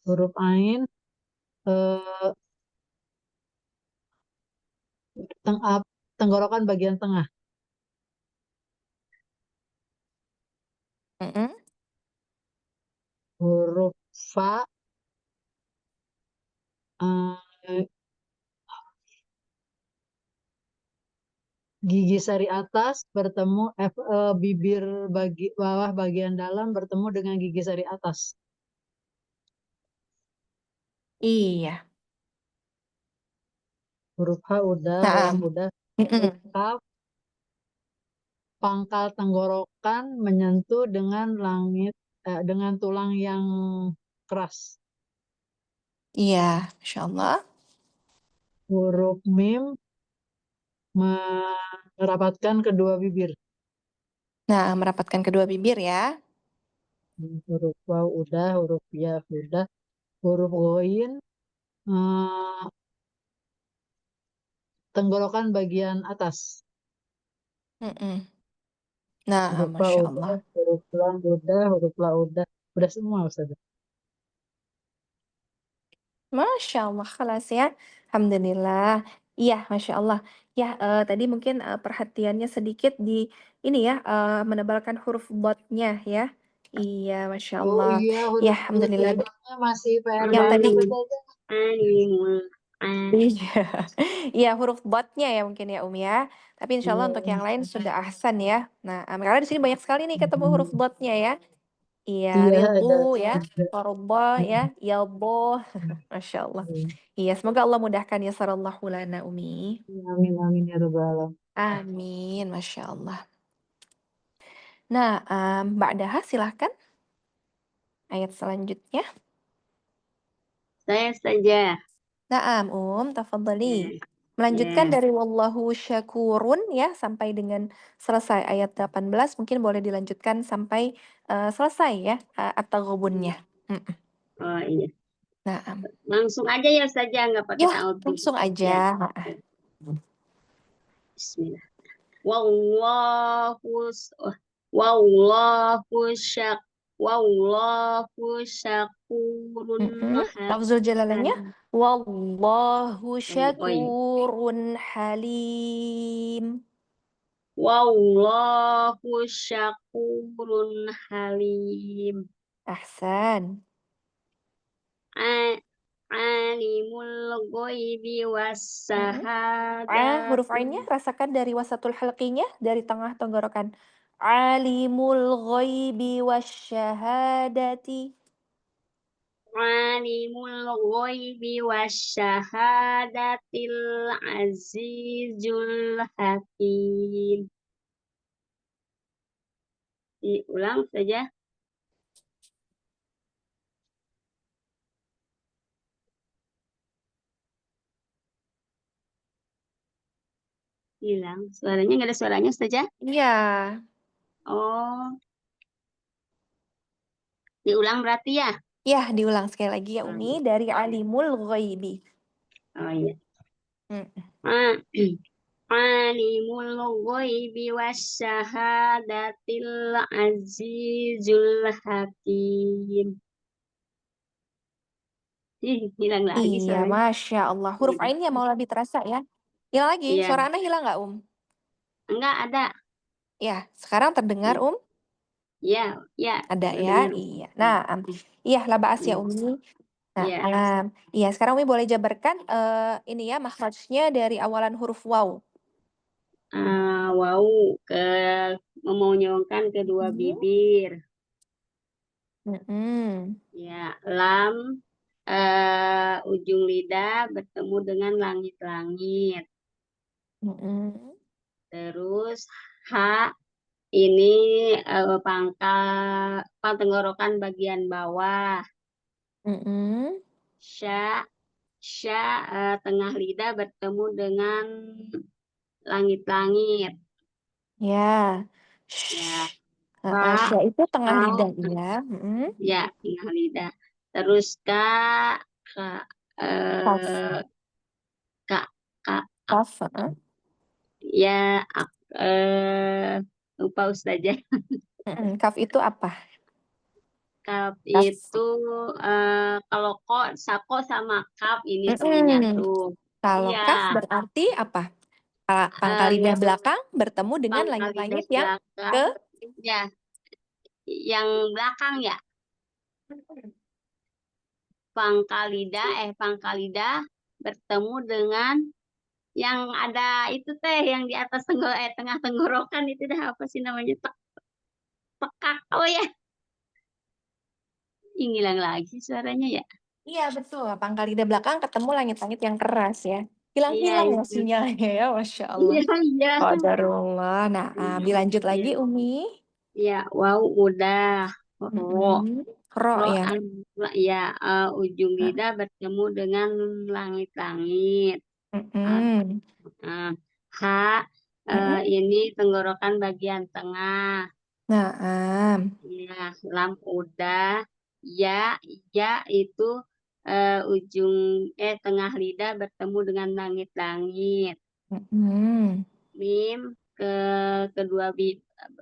C: Huruf Ain eh, tenggorokan bagian tengah.
A: Mm-mm.
C: Huruf Fa eh, gigi sari atas bertemu bibir bawah bagian dalam bertemu dengan gigi sari atas.
A: Iya.
C: Huruf H udah,
A: Nah,
C: lam udah.
A: mm-mm.
C: Kaf pangkal tenggorokan menyentuh dengan tulang yang keras.
A: Iya, Masya Allah.
C: Huruf Mim merapatkan kedua bibir.
A: Nah, merapatkan kedua bibir ya.
C: Huruf Waw udah, huruf Ya udah. Huruf Ghoin eh, tenggorokan bagian atas.
A: Mm-mm. Nah,
C: Huruf Fa
A: Masya
C: udah,
A: Allah.
C: huruf Lam udah, huruf La udah. Udah semua Ustaz.
A: Masya Allah, kelas ya. Alhamdulillah. Iya, Masya Allah. Ya, tadi mungkin perhatiannya sedikit di ini ya, menebalkan huruf botnya ya. Iya, Masya
C: Oh
A: Allah.
C: iya,
A: Ya,
C: huruf
A: Alhamdulillah.
C: jadulnya masih PR
A: Yang tadi,
C: banget Ustazah.
A: iya, iya huruf botnya ya mungkin ya ya. Tapi insya Allah untuk
C: Iya,
A: yang lain sudah ahsan ya. Nah, karena di sini banyak sekali nih ketemu huruf botnya ya. Iya,
C: iya
A: rilbu
C: ada
A: ya,
C: tiga.
A: korbo ya, yalbo. Masya Allah. Iya, semoga Allah mudahkan ya sarallahu lana Umi.
C: Amin amin ya rabbal alamin.
A: Amin, Masya Allah. Nah, Mbak Daha silahkan ayat selanjutnya.
D: Saya saja.
A: Naam, tafadhali.
D: Ya.
A: Melanjutkan
D: Ya.
A: dari wallahu syakurun ya sampai dengan selesai ayat 18 mungkin boleh dilanjutkan sampai selesai ya at-taghabunnya. Mm-mm.
D: Oh iya.
A: Naam.
D: Langsung aja ya saja, nggak pakai
A: Ya,
D: ta'awudz.
A: langsung aja.
D: Ya.
A: Ha-ha.
D: Bismillah. Wallahu oh, wallahu syak wallahu syakurun
A: Lafzul jalalanya
D: halim.
A: wallahu
D: Oh iya.
A: syakurun halim.
D: Wallahu syakurun halim.
A: Ahsan.
D: A- Alimul ghaibi was
A: Mm-mm. Huruf ainnya
D: syahadati.
A: rasakan dari wasatul halqinya dari tengah tenggorokan. Alimul ghaibi wasyahadati.
E: alimul ghaibi wasyahadatil azizul hakim. Diulang saja. Hilang. Suaranya nggak ada suaranya saja.
A: Iya.
E: Oh, diulang berarti ya?
A: Ya, diulang sekali lagi ya Umi dari alimul ghaibi.
E: Oh iya.
A: Mm.
E: Ah, alimul ghaibi wasyahadatil azizul hakim. Hilang lagi
A: Iya,
E: suaranya.
A: Masya Allah. Huruf ainnya mau lebih terasa ya. Hilang lagi.
E: Iya.
A: Suara Anda hilang nggak,
E: Enggak ada.
A: Ya, sekarang terdengar,
E: Ya, ya.
A: Ada ya?
E: Terdengar.
A: Iya. Nah, iya lah ba'as ya
E: Iya.
A: Umi. Nah,
E: Iya.
A: iya sekarang Umi boleh jabarkan ini ya makhrajnya dari awalan huruf waw.
E: Wau memonyongkan kedua bibir. Ya, lam ujung lidah bertemu dengan langit-langit. Terus ha ini pangkal tenggorokan bagian bawah. Sya tengah lidah bertemu dengan langit-langit.
A: Ya.
E: Ya.
A: Sya itu tengah
E: Kau,
A: lidah ya.
E: ya, tengah lidah. Terus kak,
A: Kaf.
E: kak,
A: Kaf.
E: ya, lupa Ustazah.
A: Kaf itu apa?
E: Kap
A: Kaf.
E: itu kalau sako sama kap ini menyatu.
A: Kalau
E: Iya.
A: kaf berarti apa? Pangkal lidah belakang bertemu dengan
E: Pangkal
A: langit-langit
E: lidah
A: yang
E: belakang. Ya, yang belakang ya. Pangkal lidah bertemu dengan yang ada itu teh yang di atas tengah tenggorokan itu dah apa sih namanya, pekak. Oh ya, hilang lagi suaranya ya.
A: Iya betul, pangkal lidah belakang ketemu langit-langit yang keras ya.
E: Iya
A: Hilang-hilang ya
E: itu.
A: sinyalnya ya, Masya Allah.
E: Iya iya.
A: Qadarullah. Nah, dilanjut lagi Umi.
E: Ya, wow udah.
A: Ro ya.
E: Ya, ujung lidah bertemu dengan langit-langit. Ha ini tenggorokan bagian tengah.
A: Nah,
E: Ya, lam udah. Ya itu ujung tengah lidah bertemu dengan langit-langit. Mim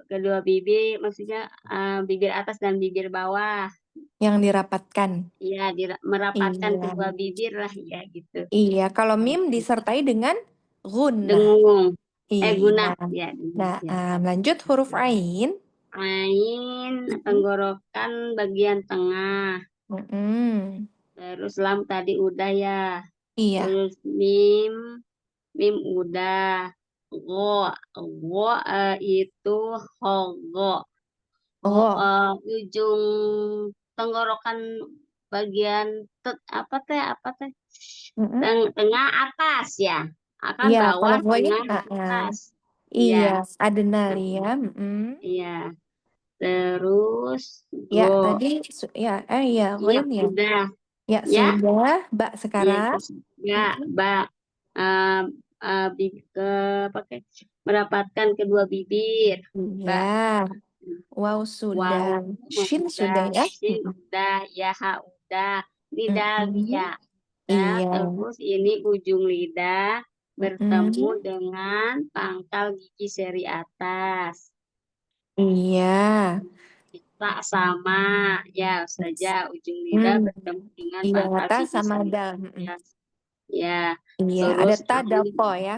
E: kedua bibir maksudnya bibir atas dan bibir bawah.
A: Yang dirapatkan.
E: Iya, merapatkan
A: Iya.
E: kedua bibir lah ya gitu.
A: Iya, kalau mim disertai dengan gunnah.
E: Dengung.
A: Iya.
E: Gunah ya.
A: Nah,
E: Ya.
A: lanjut huruf ain.
E: Ain tenggorokan bagian tengah. Terus lam tadi udah ya.
A: Iya.
E: Terus mim udah. Go itu hogo. Ujung tenggorokan bagian apa teh tengah atas ya. Akan
A: Iya,
E: bawah
A: kalau
E: tengah atas.
A: iya, adenalia.
E: Iya. Terus
A: Ya, tadi
E: iya
A: goin ya.
E: udah.
A: Ya,
E: Ya.
A: sudah, Mbak sekarang.
E: Ya, Mbak merapatkan kedua bibir.
A: Iya. Wow, sudah. Shin sudah ya.
E: Shin udah, ya ha udah. Lidah ya.
A: Iya.
E: Terus ini ujung lidah bertemu dengan pangkal gigi seri atas.
A: Iya.
E: Tak sama ya saja ujung lidah bertemu dengan pangkal
A: atas
E: gigi
A: sama
E: seri
A: dal.
E: atas. Ya.
A: Iya,
E: Terus
A: ada ta dapo ya.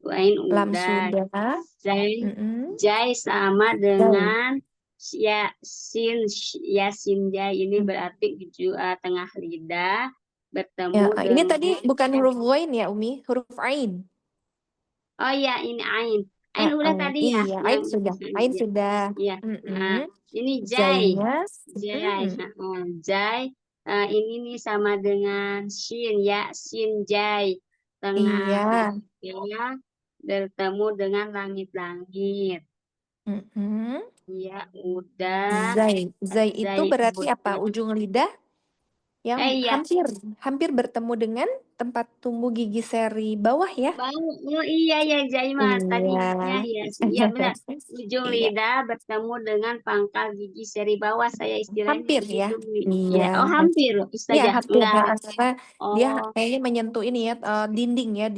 E: Lain
A: Lam
E: udah.
A: sudah.
E: Jai sama dengan sin jai ini berarti tengah lidah bertemu
A: Ya, ini
E: dengan
A: tadi bukan huruf ghain ya, Umi, huruf ain.
E: oh ya ini ain. Ain udah tadi ya,
A: Iya, Ain
E: yang
A: sudah. Ain
E: ya,
A: sudah.
E: ya. Nah, ini Jai.
A: Zainya.
E: Jai. Jai. Ini nih sama dengan Shin ya, Shin Jai. Tengah
A: Iya.
E: ya, bertemu dengan langit-langit. Ya, udah.
A: Zai itu
E: Zai
A: berarti apa?
E: udah.
A: Ujung lidah yang
E: Iya.
A: hampir bertemu dengan tempat tumbuh gigi seri bawah ya?
E: Oh iya ya Jai mah tadinya
A: Iya.
E: ya benar. Ujung
A: Iya.
E: lidah bertemu dengan pangkal gigi seri bawah, saya istilahnya
A: Hampir ya.
E: begitu.
A: Iya.
E: Oh hampir
A: Iya,
E: Ustazah.
A: hampir.
E: Enggak.
A: Karena dia
E: Oh,
A: kayaknya menyentuh ini ya, dinding ya,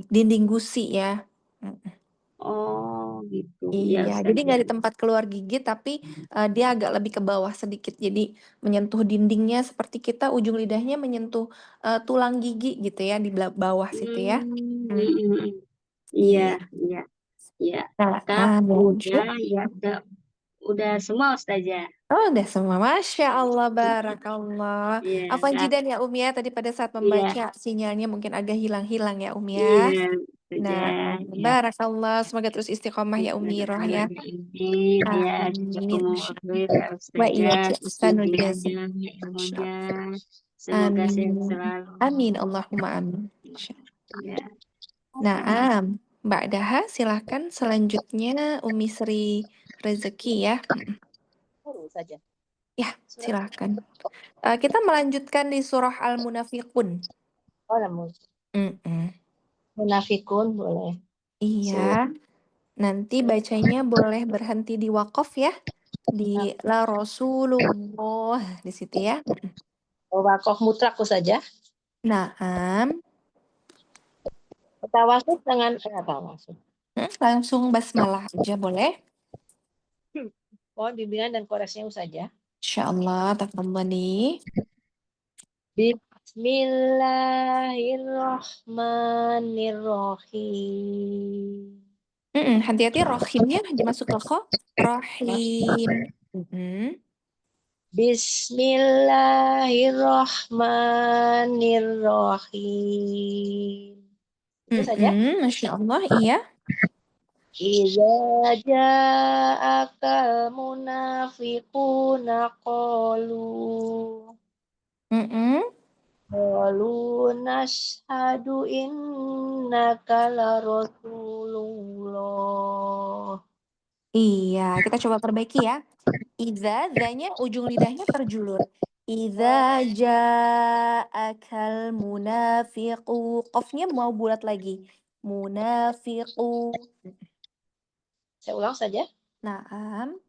A: dinding gusi ya.
E: oh gitu. Ya
A: Iya, jadi nggak di
E: Ustazah.
A: tempat keluar gigi, tapi dia agak lebih ke bawah sedikit. Jadi menyentuh dindingnya seperti kita ujung lidahnya menyentuh tulang gigi gitu ya di bawah situ ya. Iya.
E: Iya, iya, iya.
A: Nah,
E: Kak,
A: lanjut.
E: ya udah semua Ustazah.
A: Oh, udah semua. Masya Allah, barakallah.
E: Iya,
A: Afwan
E: Kak.
A: jidan ya Umi ya, tadi pada saat
E: Iya,
A: membaca sinyalnya mungkin agak hilang-hilang ya Umi ya.
E: iya,
A: Nah,
E: Ustazah. Iya.
A: barakallah. Semoga terus istiqomah ya Umi Roh ya.
E: Amin, ya,
A: Amin.
E: jazakumullah khair,
A: Wa iya
E: Ustazah,
A: ihsanul jazaa.
E: bimbingannya, ilmunya, semoga sehat
A: Amin.
E: selalu.
A: Amin. Allahumma amin.
E: Ya.
A: Naam. Mbak Daha, silahkan selanjutnya Umi Sri Rezeki ya.
F: saja.
A: Ya, silahkan. Kita melanjutkan di surah Al-Munafiqun.
F: Oh, namun
A: Mm-mm.
F: munafikun boleh.
A: Iya, nanti bacanya boleh berhenti di waqaf ya. Di la Rasulullah di situ ya.
F: Wakof mutlak saja.
A: Naam.
F: Tawasul dengan tawasul.
A: Langsung basmalah aja boleh.
F: Mohon bimbingan dan koreksinya saja.
A: Insyaallah, tafadhali.
F: Bismillahirrahmanirrahim.
A: Hati-hati rohimnya dimasuk ke kho. Rohim.
F: Bismillahirrahmanirrahim. Itu saja.
A: Masya Allah, iya.
F: Idza ja'akal munafiquna qalu nashhadu innaka la rasulullah.
A: Iya, kita coba perbaiki ya. Idza, zanya ujung lidahnya terjulur. Idza ja'akal munafiqu. Qafnya mau bulat lagi. Munafiqu.
F: Saya ulang saja.
A: Naam.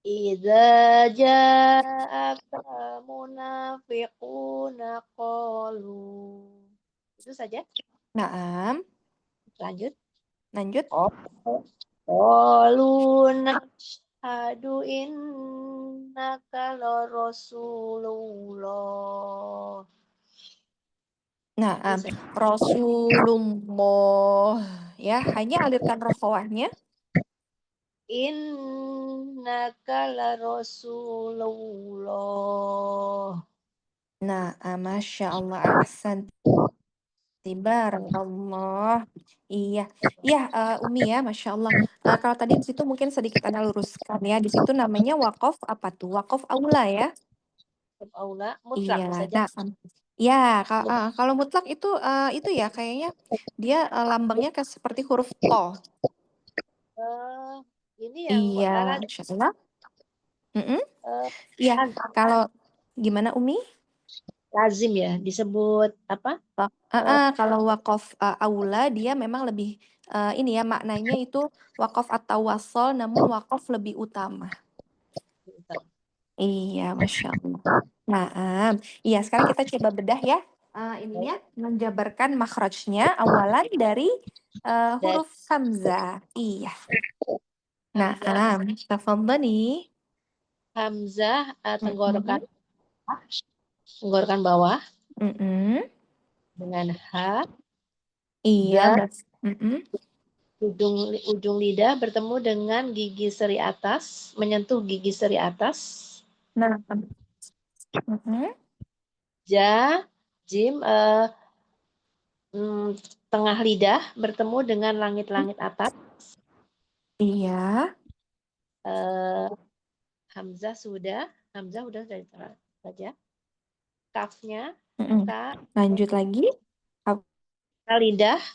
F: Idza ja'akal munafiquna qalu. Itu saja.
A: Naam.
F: Lanjut. Qalu nashhadu innaka la rasulullah.
A: Naam. Rasulullah. Ya, hanya alirkan rokhawahnya.
F: Innaka la rasulullah.
A: Nah, Masya Allah, ahsan. Barakallah. Iya, Umi ya, Masya Allah. Kalau tadi di situ mungkin sedikit Anda luruskan ya. Di situ namanya wakaf apa tuh? Wakaf aula ya.
F: Aula mutlak
A: Iya,
F: saja.
A: ya kalau mutlak itu ya kayaknya dia lambangnya seperti huruf to.
F: Ini yang
A: Iya, Masya Allah. Iya, kalau gimana Umi?
F: lazim ya disebut apa?
A: Kalau wakaf aula dia memang lebih ini ya maknanya itu wakaf atau wasol namun wakaf lebih utama. Iya, Masya Allah. Nah, iya sekarang kita coba bedah ya. Ininya menjabarkan makhrajnya awalan dari huruf hamzah. Iya. Nah, tafadhali.
F: Hamzah tenggorokan bawah dengan H.
A: Iya.
F: Ujung lidah bertemu dengan gigi seri atas, menyentuh gigi seri atas.
A: Nah.
F: Ja, jim, tengah lidah bertemu dengan langit-langit atas.
A: Iya.
F: Hamzah sudah dari saja. Kafnya,
A: Mm-mm.
F: K,
A: Lanjut lagi.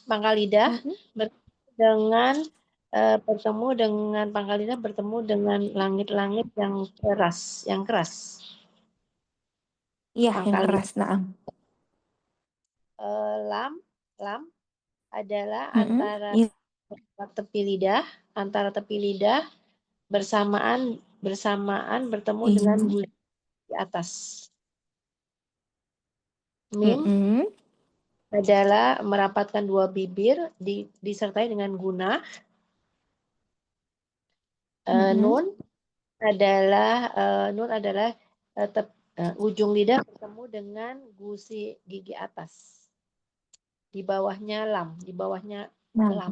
F: pangkal lidah
A: Mm-mm.
F: bertemu dengan pangkal lidah bertemu dengan langit-langit yang keras.
A: Iya, yang
F: Pangkal
A: keras. Naam.
F: lam adalah
A: Mm-mm.
F: antara
A: Iya.
F: tepi lidah bersamaan bertemu dengan
A: Iya.
F: gusi di atas. Mim
A: Mm-mm.
F: adalah merapatkan dua bibir disertai dengan guna.
A: Mm-mm.
F: Nun adalah ujung lidah bertemu dengan gusi gigi atas. Di bawahnya lam.
A: Nah,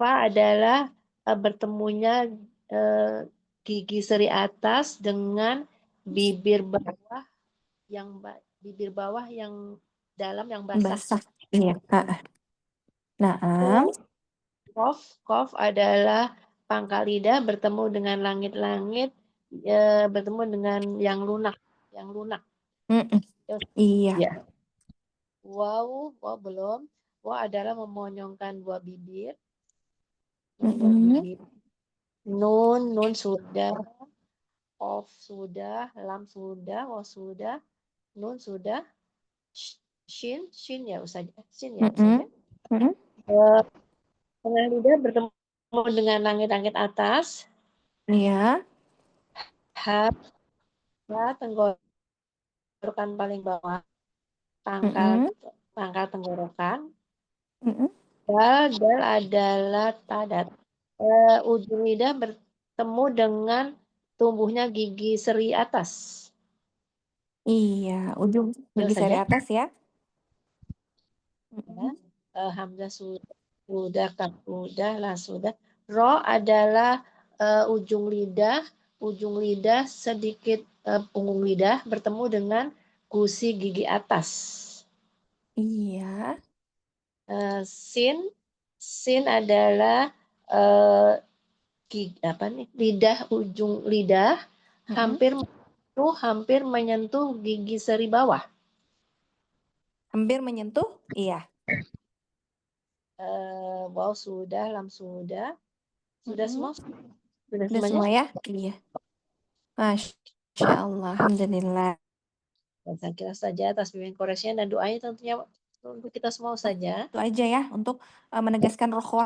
F: Fa
A: iya.
F: adalah bertemunya gigi seri atas dengan bibir bawah yang dalam yang basah.
A: Iya. Naam.
F: Kof adalah pangkal lidah bertemu dengan langit-langit, bertemu dengan yang lunak.
A: Mm-mm. Iya.
F: Ya. Wow belum. Wow adalah memonyongkan dua bibir.
A: Mm-mm.
F: Nun sudah, Kof sudah, lam sudah, wow sudah, nun sudah, shin ya Ustaz.
A: Mm-mm. Mm-mm.
F: Tengah lidah bertemu dengan langit-langit atas.
A: Iya.
F: Ha tenggorokan paling bawah,
A: Mm-mm.
F: pangkal tenggorokan.
A: Mm-mm.
F: Dal adalah tadat. Ujung lidah bertemu dengan tumbuhnya gigi seri atas.
A: Iya. Ujung gigi seri
F: saja.
A: atas ya.
F: Ya. Hamzah sudah, kaf sudah, la sudah. Ro adalah ujung lidah sedikit punggung lidah bertemu dengan gusi gigi atas.
A: Iya.
F: Sin adalah ujung lidah
A: Mm-mm.
F: hampir menyentuh gigi seri bawah.
A: Hampir menyentuh. Iya.
F: Wow sudah, lam sudah
A: Mm-mm.
F: semua. Sudah
A: Udah
F: semuanya.
A: semua ya? Iya. Masya Allah. Alhamdulillah.
F: Saya kira saja atas bimbingan koreksinya dan doanya tentunya untuk kita semua saja.
A: Itu aja ya untuk menegaskan roh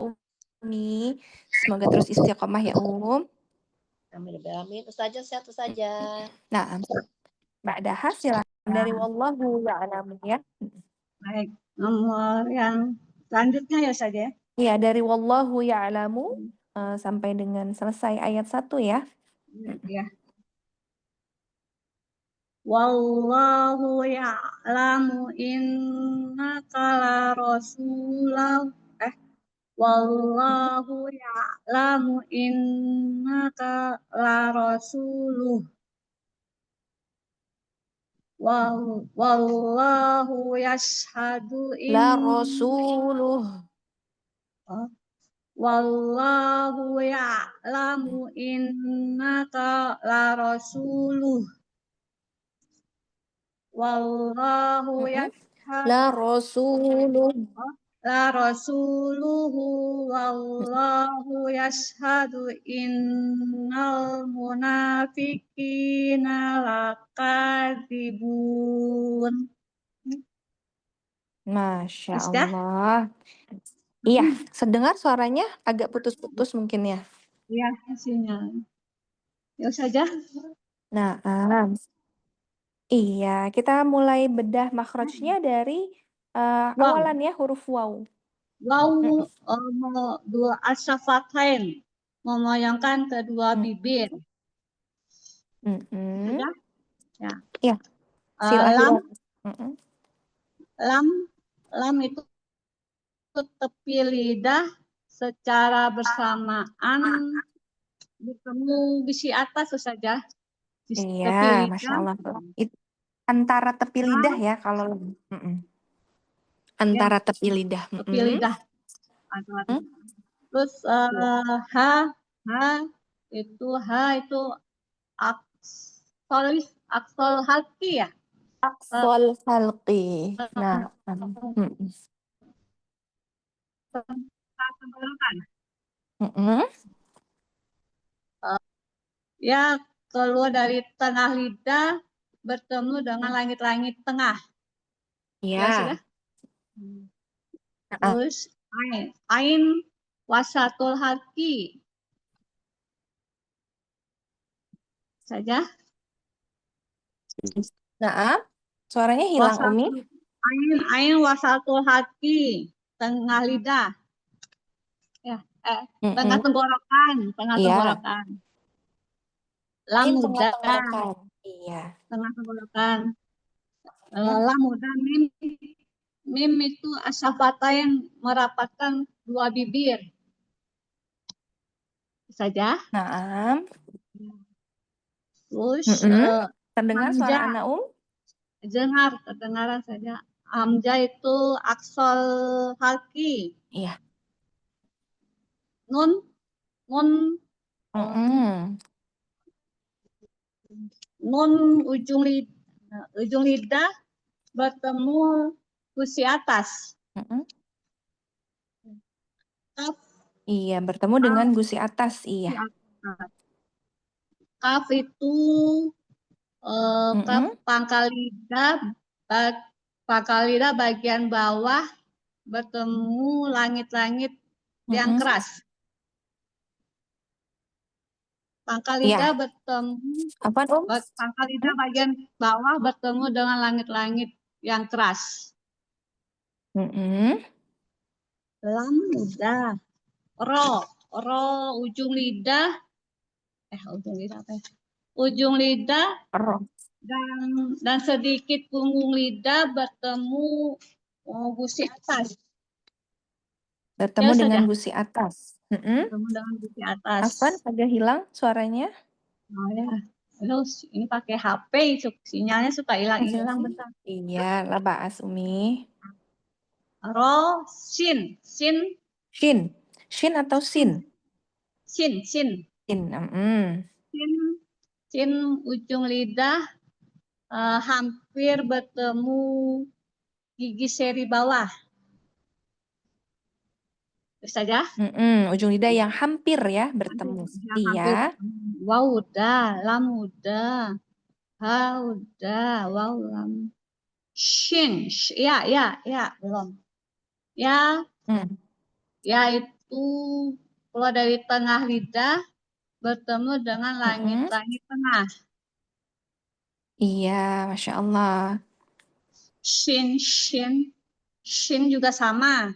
A: Umi. Semoga terus istiqomah ya
F: Amin. Ustazah sehat saja.
A: Nah, Mbak Daha silakan dari wallahu ya'lam ya.
D: Baik, nomor yang selanjutnya ya saja.
A: Iya, dari wallahu ya'lamu sampai dengan selesai ayat 1 ya.
D: Ya. Wallahu ya'lamu innaka la rasulahu wallahu ya'lamu innaka la rasuluh wallahu yashhadu
A: La rasuluh.
D: wallahu ya'lamu innaka la rasuluh wallahu yashhadu
A: La rasuluh.
D: la rasuluhu wallahu yashhadu innal munafiqina lakadzibun.
A: Masya
D: Sudah?
A: Allah. Iya, sedengar suaranya agak putus-putus mungkin ya.
D: Iya, hasilnya. Ya saja.
A: Nah, iya, kita mulai bedah makhrajnya dari awalan ya, huruf waw.
D: Waw dua asyafatain memoyongkan kedua bibir. Saja? Ya.
A: Iya.
D: Lam itu tepi lidah secara bersamaan bertemu bisi atas saja.
A: Iya, Masya Allah. Antara tepi lidah ya kalau antara tepi lidah.
D: tepi lidah. Antara
A: Hmm?
D: Terus H itu aksol halki ya.
A: Aqsal halqi. Nah,
D: Tempat tenggorokan. Ya, keluar dari tengah lidah bertemu dengan langit-langit tengah. Ya sudah.
A: Ya.
D: Terus ain wasatul halki saja.
A: Nah, suaranya hilang Umi.
D: Ain wasatul halki tengah lidah. Ya, tengah tenggorokan, tengah
A: Iya.
D: tenggorokan. Lam
A: Ain tengah
D: mudah,
A: tenggorokan. Iya.
D: tengah tenggorokan. Lam mudah mim itu asyafata yang merapatkan dua bibir. Saja.
A: Nah,
D: Terus
A: terdengar suara anak
D: dengar kedengaran saja. Hamzah itu aksol halki.
A: Iya.
D: Nun nun ujung lidah bertemu gusi atas. Kaf.
A: Iya, bertemu dengan gusi atas. Iya.
D: Kaf itu kaf pangkal lidah bagian bawah bertemu langit-langit yang keras. Pangkal lidah bertemu pangkal lidah bagian bawah bertemu dengan langit-langit yang keras. Lam udah. Ro ujung lidah apa ya? Ujung lidah dan sedikit punggung lidah bertemu gusi atas.
A: Bertemu dengan gusi atas.
D: Bertemu dengan gusi atas.
A: Afwan, agak hilang suaranya.
D: Oh ya. Terus ini pakai HP, sinyalnya suka hilang-hilang bentar.
A: Iya, lah ba'as Umi.
D: Ro, shin.
A: Shin atau sin?
D: Shin.
A: Sin.
D: Sin ujung lidah hampir bertemu gigi seri bawah. Terus saja.
A: Ujung lidah yang hampir ya bertemu. Iya.
D: Wow udah, lam udah, ha udah, wow lam. Shin, ya belum. Ya itu keluar dari tengah lidah bertemu dengan langit-langit tengah.
A: Iya, Masya Allah.
D: Shin juga sama.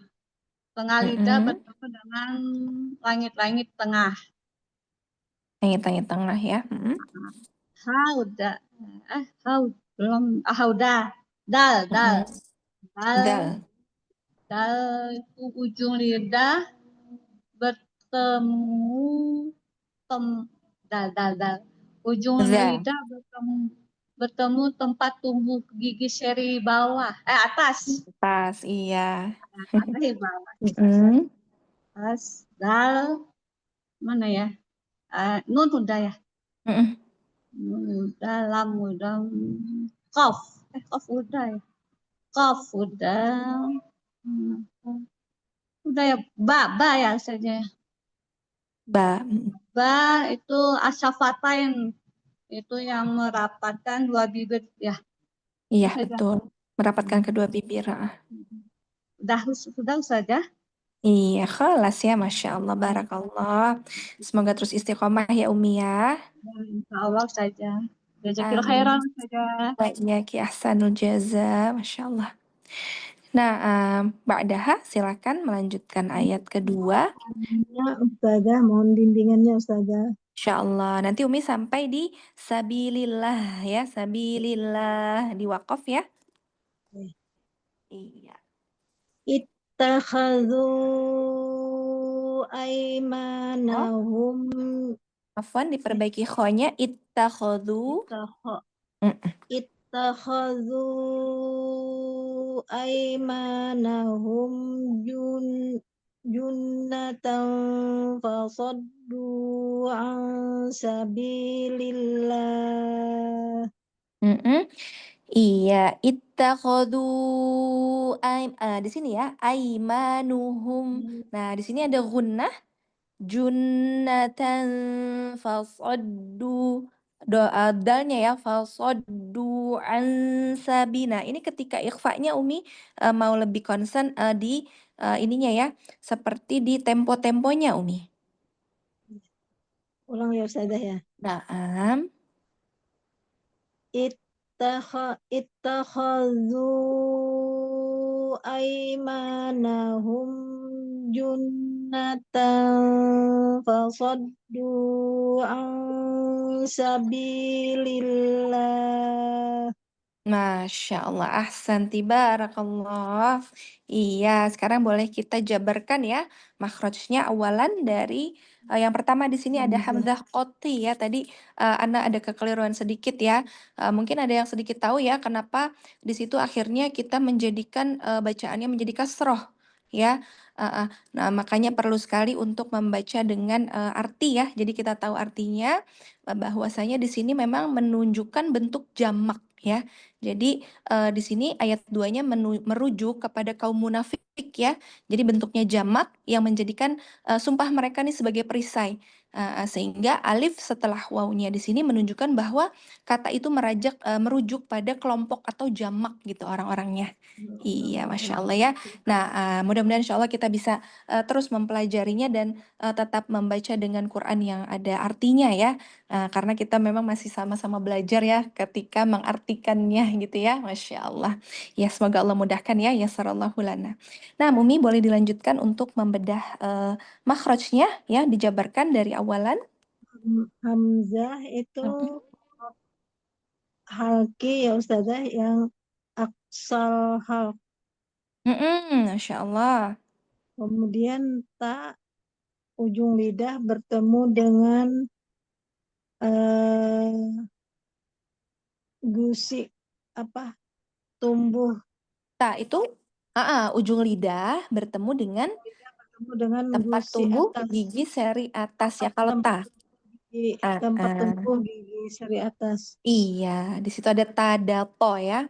D: Tengah lidah bertemu dengan langit-langit tengah.
A: Langit-langit tengah ya.
D: Ha udah. Belum. Udah. Dal. Dal itu ujung lidah bertemu dal. Ujung lidah bertemu tempat tumbuh gigi seri bawah. Atas.
A: Atas, iya.
D: Atas ya bawah. Atas. Dal. Mana ya? Nun udah ya. Nun udah. Lam udah. Qaf. Qaf udah ya. Qaf udah. Udah ya. Ba ya saja. Ba itu asyafatain. Itu yang merapatkan dua bibir ya.
A: Iya, betul. Merapatkan kedua bibir.
D: Sudah saja.
A: Iya, kelas ya, Masya Allah, Barakallah. Semoga terus istiqomah ya Umi ya.
D: Insya Allah saja. Jazakillah khairan saja.
A: Ki ahsanul jaza, Masya Allah. Nah, Ba'daha silakan melanjutkan ayat kedua.
G: Ya, Ustazah, mohon bimbingannya Ustazah.
A: Insya Allah. Nanti Umi sampai di sabilillah ya, sabilillah di wakaf ya. Iya.
G: Ittakhadhu aymanahum.
A: Afwan, diperbaiki khonya. Ittakhadhu
G: ittakhadhu aymanahum junnatan fasaddu an sabilillah.
A: Iya, ittakhadhu di sini ya, aimanuhum. Nah, di sini ada gunnah, junnatan fasaddu, dalnya ya, fasaddu an sabina. Ini ketika ikhfanya Umi mau lebih concern di ininya ya, seperti di tempo-temponya Umi.
G: Ulang ya Ustazah ya.
A: Naam.
G: Ittakhadhu aymanahum junnatan fasaddu an sabilillah.
A: Masya Allah, ahsanti barakallah. Iya, sekarang boleh kita jabarkan ya makhrajnya awalan dari yang pertama di sini ada
G: Hamzah.
A: hamzah qati ya. Tadi Ana ada kekeliruan sedikit ya. Mungkin ada yang sedikit tahu ya kenapa di situ akhirnya kita menjadikan bacaannya menjadi kasroh ya. Nah, makanya perlu sekali untuk membaca dengan arti ya. Jadi kita tahu artinya bahwasanya di sini memang menunjukkan bentuk jamak ya. Jadi di sini ayat 2-nya merujuk kepada kaum munafik ya. Jadi bentuknya jamak yang menjadikan sumpah mereka nih sebagai perisai. Sehingga alif setelah wawunya di sini menunjukkan bahwa kata itu merujuk pada kelompok atau jamak gitu orang-orangnya. Iya, Masya Allah ya. Nah, mudah-mudahan insya Allah kita bisa terus mempelajarinya dan tetap membaca dengan Quran yang ada artinya ya. Karena kita memang masih sama-sama belajar ya ketika mengartikannya gitu ya, Masya Allah. Ya semoga Allah mudahkan ya, yasarallahu lana. Nah Mumi boleh dilanjutkan untuk membedah makhrajnya ya, dijabarkan dari awalan.
G: Hamzah itu halki ya Ustazah yang aksal halq.
A: Masya Allah.
G: Kemudian ta ujung lidah bertemu dengan gusi tumbuh
A: Ta itu ujung lidah bertemu dengan tempat
G: gusi
A: tumbuh
G: atas.
A: gigi seri atas ya kalau ta.
G: Tempat tumbuh gigi seri atas.
A: Iya, di situ ada tadato ya.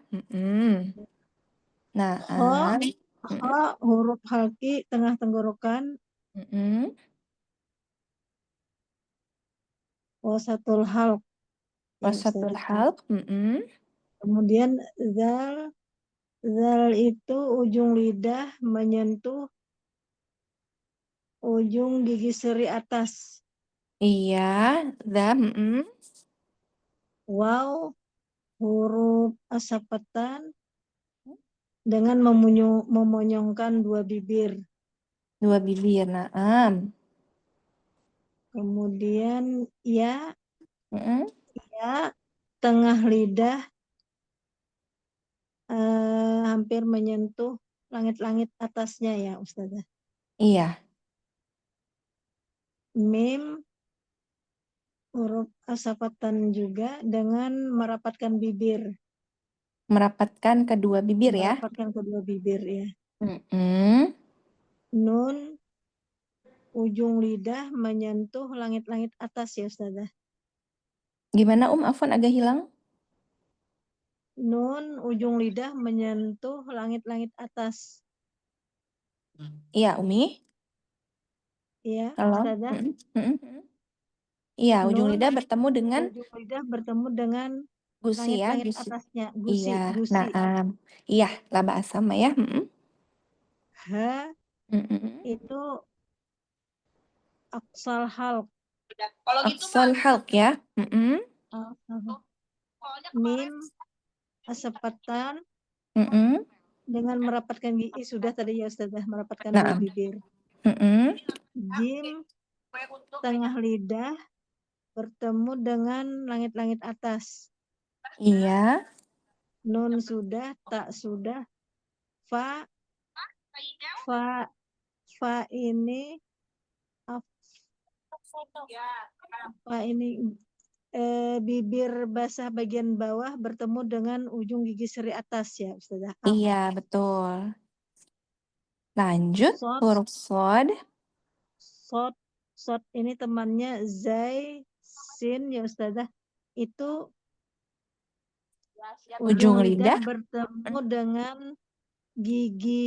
A: Nah,
G: Ha huruf halki tengah tenggorokan. Wasatul halq.
A: Wasatul halq.
G: Kemudian zal itu ujung lidah menyentuh ujung gigi seri atas.
A: Iya,
G: Waw huruf asapatan dengan memonyongkan dua bibir.
A: Dua bibir, naam.
G: Kemudian ya tengah lidah hampir menyentuh langit-langit atasnya ya Ustazah.
A: Iya.
G: Mim huruf asapatan juga dengan merapatkan bibir.
A: Merapatkan kedua bibir ya.
G: Merapatkan kedua bibir ya. Nun ujung lidah menyentuh langit-langit atas ya Ustazah.
A: Gimana Afwan agak hilang?
G: Nun ujung lidah menyentuh langit-langit atas.
A: Iya Umi.
G: Iya
A: Halo.
G: Ustazah.
A: Iya, ujung
G: Nun
A: lidah bertemu dengan
G: ujung lidah bertemu dengan
A: gusi ya,
G: langit-langit
A: gusi.
G: atasnya.
A: Iya,
G: Gusi.
A: naam. Iya, laba asam ya.
G: Ha itu aksal halq.
A: Aksal halq ya.
G: Mim asapatan dengan merapatkan gigi sudah tadi ya Ustazah, merapatkan dua bibir. Jim tengah lidah bertemu dengan langit-langit atas.
A: Iya.
G: Nun sudah, tak sudah. Fa ini bibir basah bagian bawah bertemu dengan ujung gigi seri atas ya Ustazah.
A: Iya, betul. Lanjut,
G: Sod,
A: huruf sod.
G: sod, sod ini temannya zai, sin ya Ustazah. Itu
A: Ujung
G: ujung lidah
A: lidah.
G: bertemu dengan gigi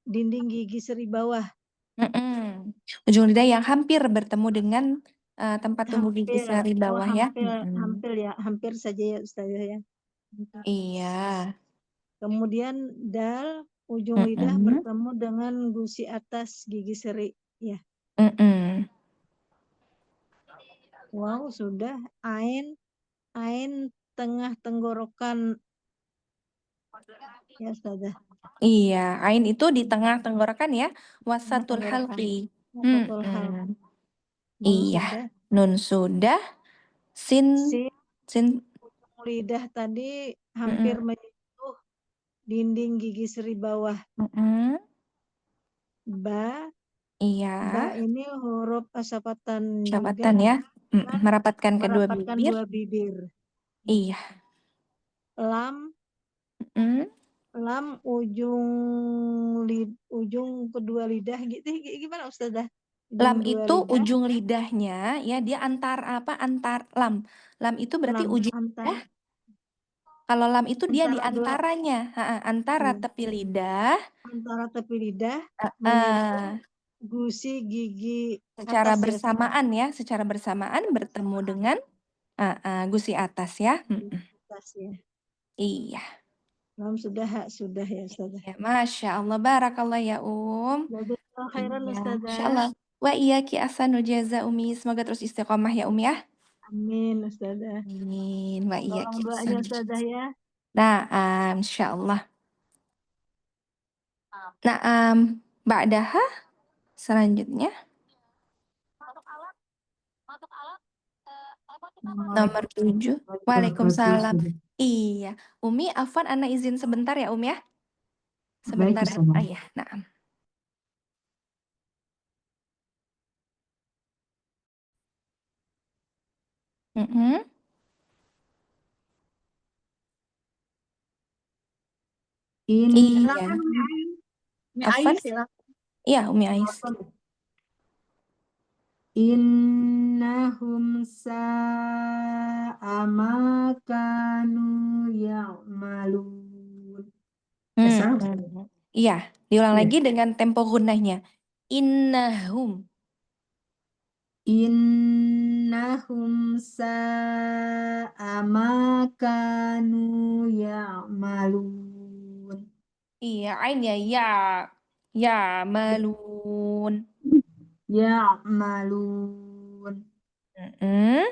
G: dinding gigi seri bawah.
A: Mm-mm. Ujung lidah yang hampir bertemu dengan tempat tumbuh gigi
G: Hampir,
A: seri bawah ya. Mm-mm.
G: hampir ya, hampir saja ya Ustazah ya.
A: Iya.
G: Kemudian dal, ujung lidah
A: Mm-mm.
G: bertemu dengan gusi atas gigi seri ya.
A: Mm-mm.
G: Wow, sudah. Ain, tengah tenggorokan ya Ustazah.
A: Iya, ain itu di tengah tenggorokan ya. Wasatul
G: Tenggorokan.
A: halqi.
G: Wasatul hal.
A: Mm-mm.
G: Nun
A: Iya,
G: sudah.
A: nun sudah. Sin,
G: Sin,
A: sin.
G: lidah tadi hampir
A: Mm-mm.
G: menyentuh dinding gigi seri bawah.
A: Mm-mm.
G: Ba,
A: Iya,
G: ini huruf asyafatan juga
A: syafatan ya. Merapatkan kedua
G: merapatkan
A: bibir.
G: dua bibir.
A: Iya.
G: Lam,
A: Mm.
G: ujung kedua lidah gitu gimana Ustazah?
A: Lam
G: Ujung dua
A: itu
G: lidah,
A: ujung lidahnya ya, dia antar lam. Lam itu berarti
G: lam
A: ujung lidah. Kalau lam itu dia di
G: antara dua,
A: antaranya, antara tepi lidah
G: antara tepi lidah
A: eh,
G: menyentuh gusi gigi
A: secara
G: atas ya,
A: bersamaan ya, secara bersamaan bertemu dengan gusi atas ya.
G: atas ya.
A: Iya.
G: Lam sudah ya Ustazah.
A: Ya, Masya Allah, barakallah ya
G: Jazakallahu khairan
A: Iya,
G: Ustazah.
A: Masya Allah. Wa iyaki ahsanul jaza Umi. Semoga terus istiqomah ya Umi ya.
G: Amin Ustazah.
A: Amin. Wa
G: Tolong
A: iyaki
G: doanya
A: ahsanul
G: Ustazah
A: jaza.
G: ya.
A: Nah, Insya Allah. Nah, ba'daha selanjutnya nomor 7. Waalaikumsalam. Iya, Umi, Afwan, Ana izin sebentar ya Umi ya. Sebentar ya.
C: Ustazah.
A: Iya, nah. Mm-mm. Iya. Afwan? Iya, Umi Ais.
C: Innahum sa'a ma kanu ya'malun. Salah.
A: Iya, diulang
C: Iya.
A: lagi dengan tempo gunanya. Innahum.
C: Innahum sa'a ma kanu ya'malun.
A: Iya, ain ya, ya, malun.
C: Ya'malun.
A: Mm-mm.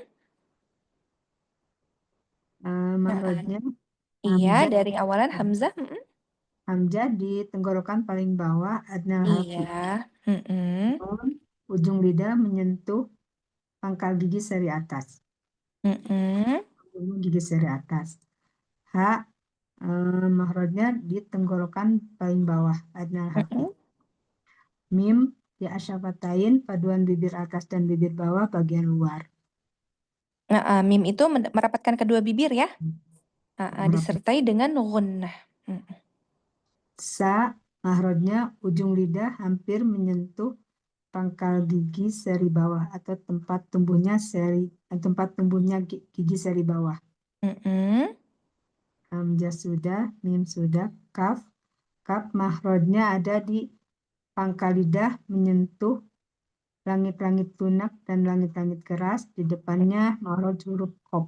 C: Mahrajnya
A: Iya,
C: hamzah.
A: dari awalan Hamzah.
C: Hamzah di tenggorokan paling bawah adnal haki.
A: Iya. Mm-mm.
C: Nun, ujung lidah menyentuh pangkal gigi seri atas.
A: Mm-mm.
C: Ujung gigi seri atas. Ha, mahrajnya di tenggorokan paling bawah adnal haki. Mim di asyafatain paduan bibir atas dan bibir bawah bagian luar.
A: Nah, mim itu merapatkan kedua bibir ya.
C: Merapat.
A: Disertai dengan gunnah.
C: Sa, mahrajnya ujung lidah hampir menyentuh pangkal gigi seri bawah atau tempat tumbuhnya gigi seri bawah.
A: Mm-mm.
C: Hamzah sudah, mim sudah, kaf. Kaf mahrajnya ada di pangkal lidah menyentuh langit-langit lunak dan langit-langit keras. Di depannya mahraj huruf qaf.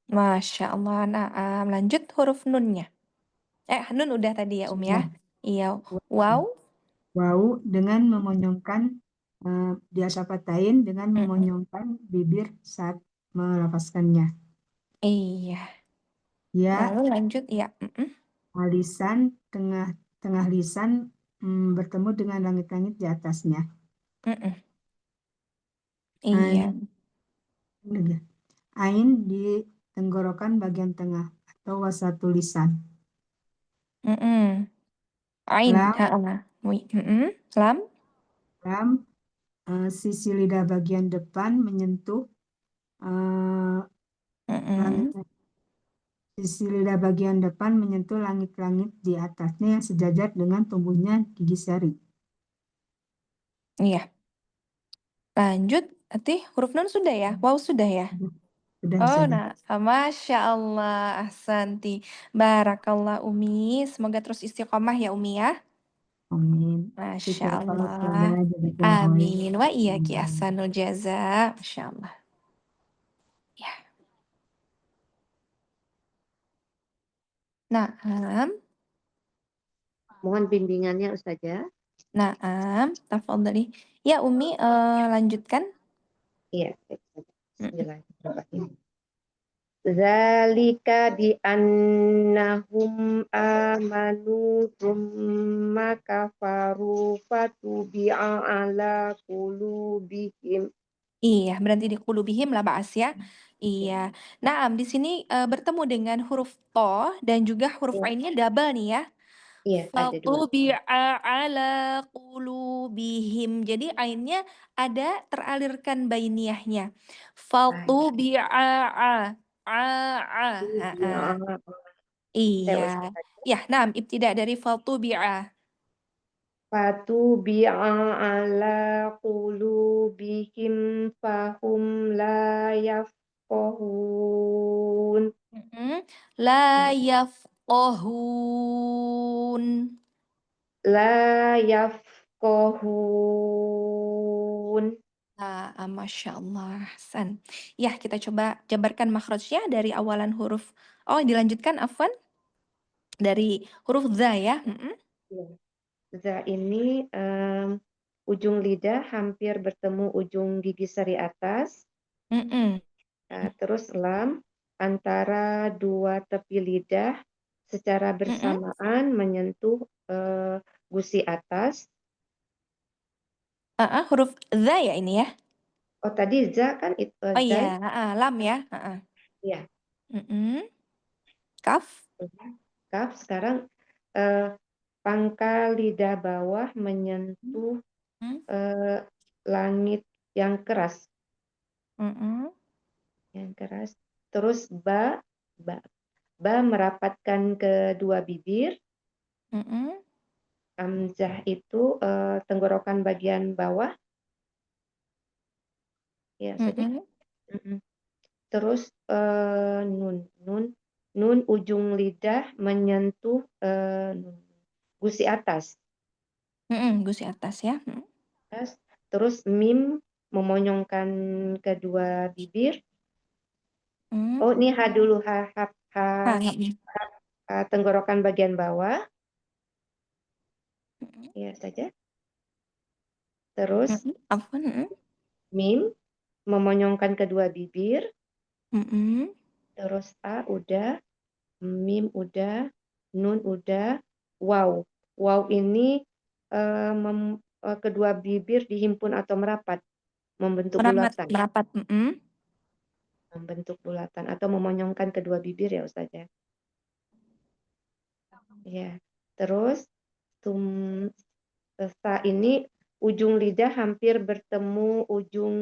A: Masya Allah. Nah, lanjut huruf nunnya. Nun udah tadi ya ya. Iya. Wow.
C: Wow dengan memonyongkan di asyafatain dengan memonyongkan bibir saat melafazkannya.
A: Iya.
C: Ya,
A: Lalu lanjut ya.
C: lisan tengah lisan bertemu dengan langit-langit di atasnya.
A: Iya.
C: Ain di tenggorokan bagian tengah atau wasatul lisan.
A: Ain.
C: Lam.
A: Lam.
C: Lam, sisi lidah bagian depan menyentuh Langit,
A: Mm-mm.
C: sisi lidah bagian depan menyentuh langit-langit di atasnya yang sejajar dengan tumbuhnya gigi seri.
A: Iya. Lanjut, Atih, huruf nun sudah ya? Wow, sudah ya?
C: Sudah,
A: Oh,
C: sudah.
A: nah, Masya Allah, ahsanti. Barakallah, Umi. Semoga terus istiqomah ya, Umi ya.
C: Amin.
A: Masya
C: Syukur
A: Allah.
C: pada jazakallah khair.
A: Amin. Wa iyaki ahsanul jaza. Masya Allah. Ya. Naam.
H: Mohon bimbingannya Ustazah.
A: Naam. Tafadhali. Ya, Umi, lanjutkan.
H: Iya,
A: Mm-mm.
H: bismillahirrahmanirrahim. Zalika bi annahum amanu tsumma kafaru fatubi'a ala qulubihim.
A: Iya, berarti di qulubihim la ba'as ya. Iya. Naam, di sini bertemu dengan huruf to dan juga huruf
H: Iya,
A: ainnya double nih ya.
H: iya, ada dua.
A: Fatubi'a ala qulubihim. Jadi ainnya ada teralirkan bainiyahnya. Fatubi'a a a. Ha-ha.
H: Saya
A: Iya.
H: Ustazah.
A: Ya, naam, ibtida dari fatubi'a.
H: Fatubi'a ala qulubihim fahum la yafqahun.
A: Mm-mm. La yafqahun.
H: La yafqahun.
A: Masya Allah, Ahsan. Ya, kita coba jabarkan makhrajnya dari awalan huruf. Oh, dilanjutkan, Afwan. Dari huruf za ya. Mm-mm.
H: Za ini ujung lidah hampir bertemu ujung gigi seri atas.
A: Mm-mm.
H: Terus lam antara dua tepi lidah secara
A: Mm-mm.
H: bersamaan menyentuh gusi atas.
A: Huruf za ya ini ya.
H: Oh tadi za kan itu
A: Oh iya,
H: za.
A: lam ya.
H: Ya.
A: Mm-mm. Kaf.
H: Kaf sekarang pangkal lidah bawah menyentuh
A: Mm.
H: langit yang keras,
A: Mm-mm.
H: Terus ba merapatkan kedua bibir.
A: Mm-mm.
H: Hamzah itu tenggorokan bagian bawah. Ya saja.
A: Mm-mm.
H: Terus nun ujung lidah menyentuh gusi atas.
A: Gusi atas ya.
H: Terus mim memonyongkan kedua bibir.
A: Mm.
H: Oh ini ha dulu ha
A: Mm.
H: tenggorokan bagian bawah. Ya saja. Terus
A: Afwan.
H: mim memonyongkan kedua bibir.
A: Mm-mm.
H: Terus a udah, mim udah, nun udah, waw. Waw ini kedua bibir dihimpun atau merapat, membentuk bulatan.
A: Merapat.
H: Membentuk bulatan atau memonyongkan kedua bibir ya Ustazah. Ya. Terus sa ini ujung lidah hampir bertemu ujung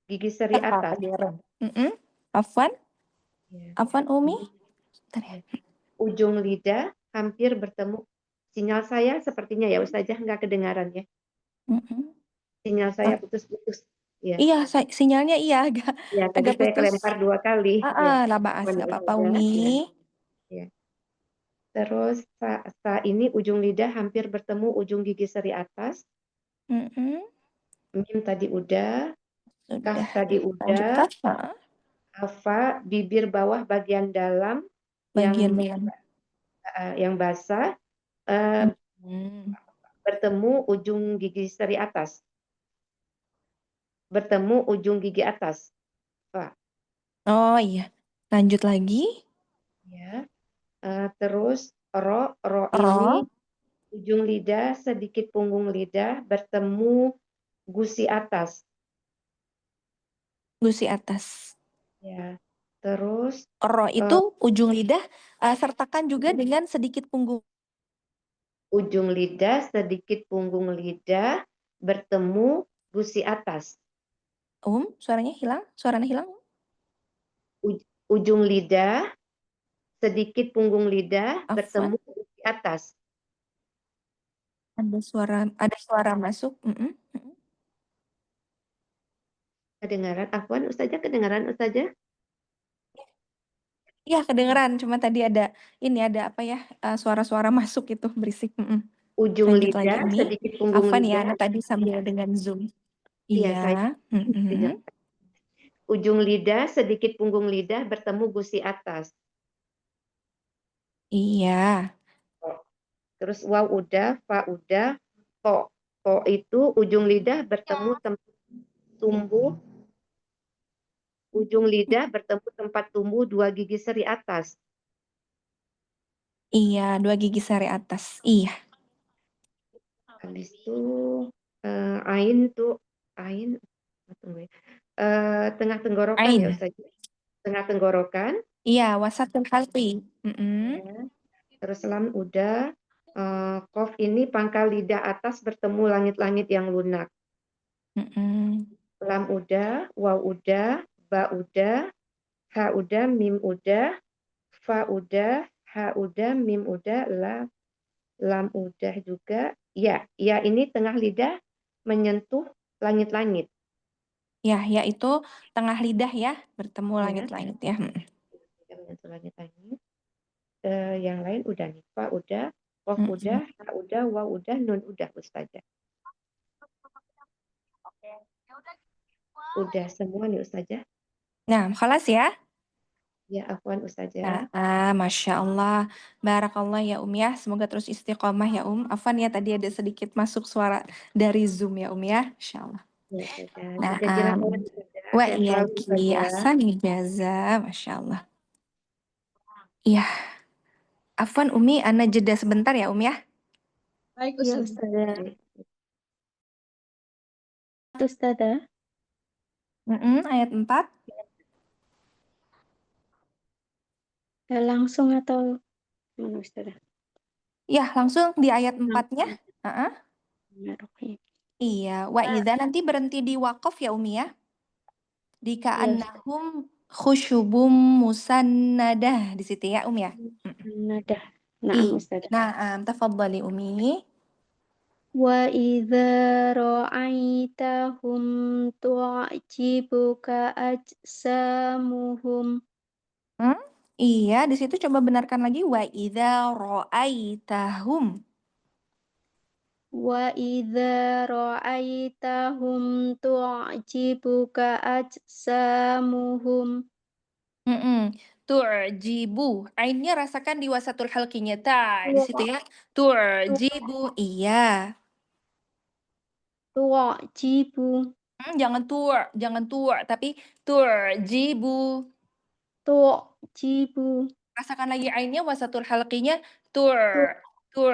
H: gigi seri atas.
A: Afwan.
H: Ya.
A: Afwan Umi.
H: Ujung lidah hampir bertemu. Sinyal saya sepertinya ya Ustazah nggak kedengaran ya. Sinyal saya putus-putus. Ya.
A: Iya, sinyalnya iya agak
H: Ya, tadi saya
A: putus.
H: kelempar 2 kali. Ya.
A: Labas, nggak apa-apa
H: Ustazah.
A: Umi.
H: Ya. Terus sa ini ujung lidah hampir bertemu ujung gigi seri atas. Mim tadi udah. Kaf tadi
A: Lanjut
H: udah.
A: kaf.
H: Hafa bibir bawah bagian dalam
A: Bagian dalam.
H: yang basah bertemu ujung gigi seri atas. Bertemu ujung gigi atas. Fa.
A: Oh iya. Lanjut lagi.
H: Ya. Terus ro ini ujung lidah sedikit punggung lidah bertemu gusi atas.
A: Gusi atas.
H: Ya. Terus
A: Ro itu ujung lidah sertakan juga dengan sedikit punggung.
H: Ujung lidah sedikit punggung lidah bertemu gusi atas.
A: Suaranya hilang? Suaranya hilang?
H: ujung lidah, sedikit punggung lidah
A: Afwan,
H: bertemu di atas.
A: ada suara masuk.
H: Kedengaran, Afwan, Ustazah, kedengaran Ustazah?
A: Iya, kedengeran. Cuma tadi ada apa ya? Suara-suara masuk itu berisik.
H: Ujung
A: Lanjut lagi,
H: lidah,
A: Umi.
H: sedikit punggung
A: Afwan ya,
H: lidah.
A: Ana tadi sambil dengan Zoom.
H: Iya, saya.
A: Iya.
H: Ujung lidah, sedikit punggung lidah bertemu gusi atas.
A: Iya.
H: Terus waw udah, fa udah, ko. Ko itu ujung lidah bertemu tempat tumbuh. Ujung lidah bertemu tempat tumbuh 2 gigi seri atas.
A: Iya, 2 gigi sari atas. Iya.
H: Habis itu ain tuh ain tengah tenggorokan ya
A: Ain.
H: Ustaz. Tengah tenggorokan.
A: Iya, wasatul halqi.
H: Ya. Terus lam udah, kof ini pangkal lidah atas bertemu langit-langit yang lunak. Lam udah, waw udah, ba udah, ha udah, mim udah, fa udah, ha udah, mim udah, lam udah juga. Ya, ya ini tengah lidah menyentuh langit-langit.
A: Ya, yaitu tengah lidah ya, bertemu
H: Ya.
A: langit-langit ya.
H: Menyentuh langit-langit. Yang lain udah nih, fa udah, kof udah, ha udah, waw udah, nun udah Ustazah. Udah semua nih Ustazah.
A: Nah, khalas ya.
H: Ya, afwan Ustazah.
A: Masya Allah. Barakallah ya ya. Semoga terus istiqomah ya Afwan ya, tadi ada sedikit masuk suara dari Zoom ya ya. Insya Allah.
H: Ya, Ustazah.
A: Nah,
H: Jazakallah Ustazah.
A: wa
H: Sehat selalu
A: iyaki
H: Ustazah.
A: ahsan jaza. Masya Allah. Iya. Afwan Ana jeda sebentar ya ya.
I: Baik,
F: Ya,
I: Ustazah.
F: Ustazah. Ustazah.
A: Ayat 4.
F: Langsung atau mana Ustazah?
A: Ya, langsung di ayat 4-nya. Iya, wa idza nanti berhenti di waqaf ya ya. Di ka'annahum khusyubum musannadah di situ ya ya.
F: Nadah. Naam Ustazah.
A: Na'am, tafadhali Umi.
F: Wa idza ra'aitahum tu'jibuka ajsamuhum.
A: Iya, di situ coba benarkan lagi wa idza ra'aitahum.
F: Wa idza ra'aitahum tu'jibuka ajsamuhum.
A: Tu'jibu. Ainnya rasakan di wasatul halqinya ta di situ ya. Tu'jibu. Iya.
F: Tu'jibu.
A: Jangan tapi tu'jibu.
F: Tu'jibu.
A: Rasakan lagi ainnya wasatul halqinya
F: Tu'jibu.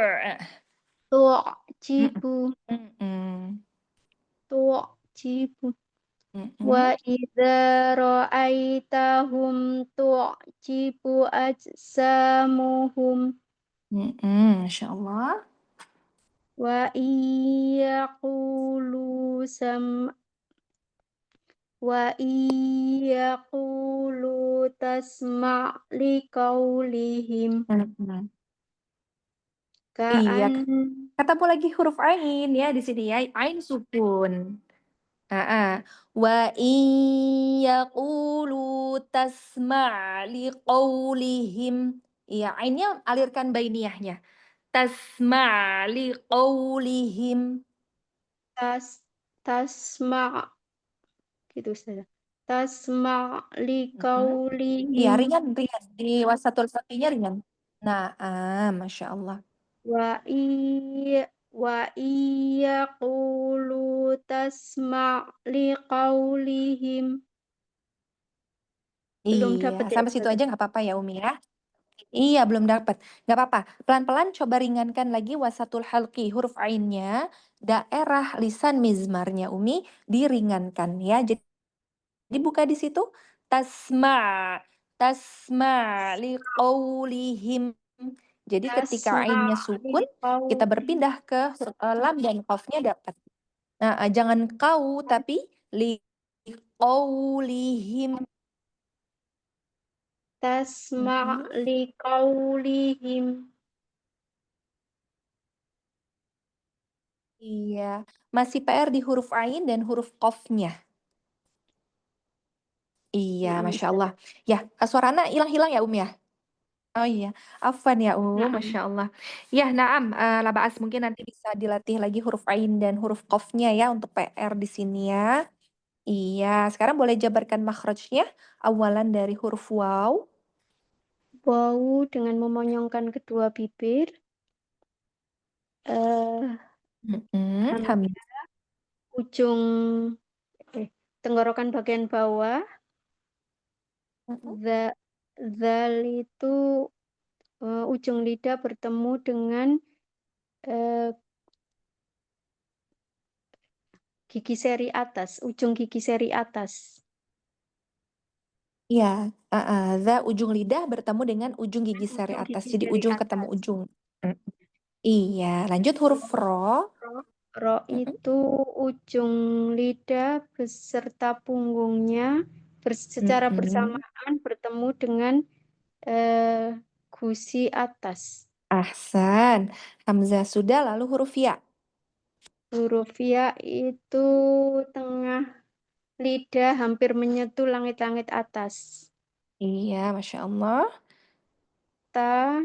F: Tu'jibu. Wa idza ra'aitahum tu'jibu ajsamuhum.
A: Masya Allah.
F: Wa iyaqulu tasma' liqaulihim.
A: Iya. Ketemu lagi huruf ain ya di sini ya. Ain sukun. Wa yaqulu tasma' liqaulihim. Iya, ainnya alirkan bainiyahnya. Tasma' liqaulihim.
F: Tasma' gitu saja. Tasma' liqaulihim.
A: Iya, ringan di wasatul faqinya ringan. Nah, Masya Allah.
F: Wa iyaqulu tasma' liqaulihim. Belum dapat ya,
A: Sampai situ aja nggak apa-apa ya Umi ya. Iya, belum dapat. Nggak apa-apa. Pelan-pelan coba ringankan lagi wasatul halqi. Huruf ainnya, daerah lisan mizmarnya Umi diringankan ya. Jadi buka di situ. Tasma' liqaulihim. Jadi ketika ainnya sukun, kita berpindah ke lam dan qafnya dapat. Nah, jangan kau, tapi liqaulihim.
F: tasma' liqaulihim.
A: Iya, masih PR di huruf ain dan huruf qafnya. Iya,
F: Naam,
A: Masya
F: Ustazah.
A: Allah. Ya, suara Ana hilang-hilang ya, ya? Oh iya, afwan ya,
F: Naam.
A: Masya Allah. Ya, naam, la ba'as. Mungkin nanti bisa dilatih lagi huruf ain dan huruf qafnya ya untuk PR di sini ya. Iya, sekarang boleh jabarkan makhrajnya. Awalan dari huruf waw.
F: Wawu dengan memonyongkan kedua bibir. Hamzah
A: Hamzah.
F: ujung tenggorokan bagian bawah. Zal itu ujung lidah bertemu dengan gigi seri atas, ujung gigi seri atas.
A: Iya, za ujung lidah bertemu dengan ujung gigi seri
F: Ujung
A: atas.
F: gigi
A: Jadi
F: seri
A: ujung
F: atas.
A: ketemu ujung. Iya, lanjut huruf ro.
F: Ro itu ujung lidah beserta punggungnya secara bersamaan bertemu dengan gusi atas.
A: Ahsan. Hamzah sudah, lalu huruf ya.
F: Huruf ya itu tengah lidah hampir menyentuh langit-langit atas.
A: Iya, Masya Allah.
F: Ta,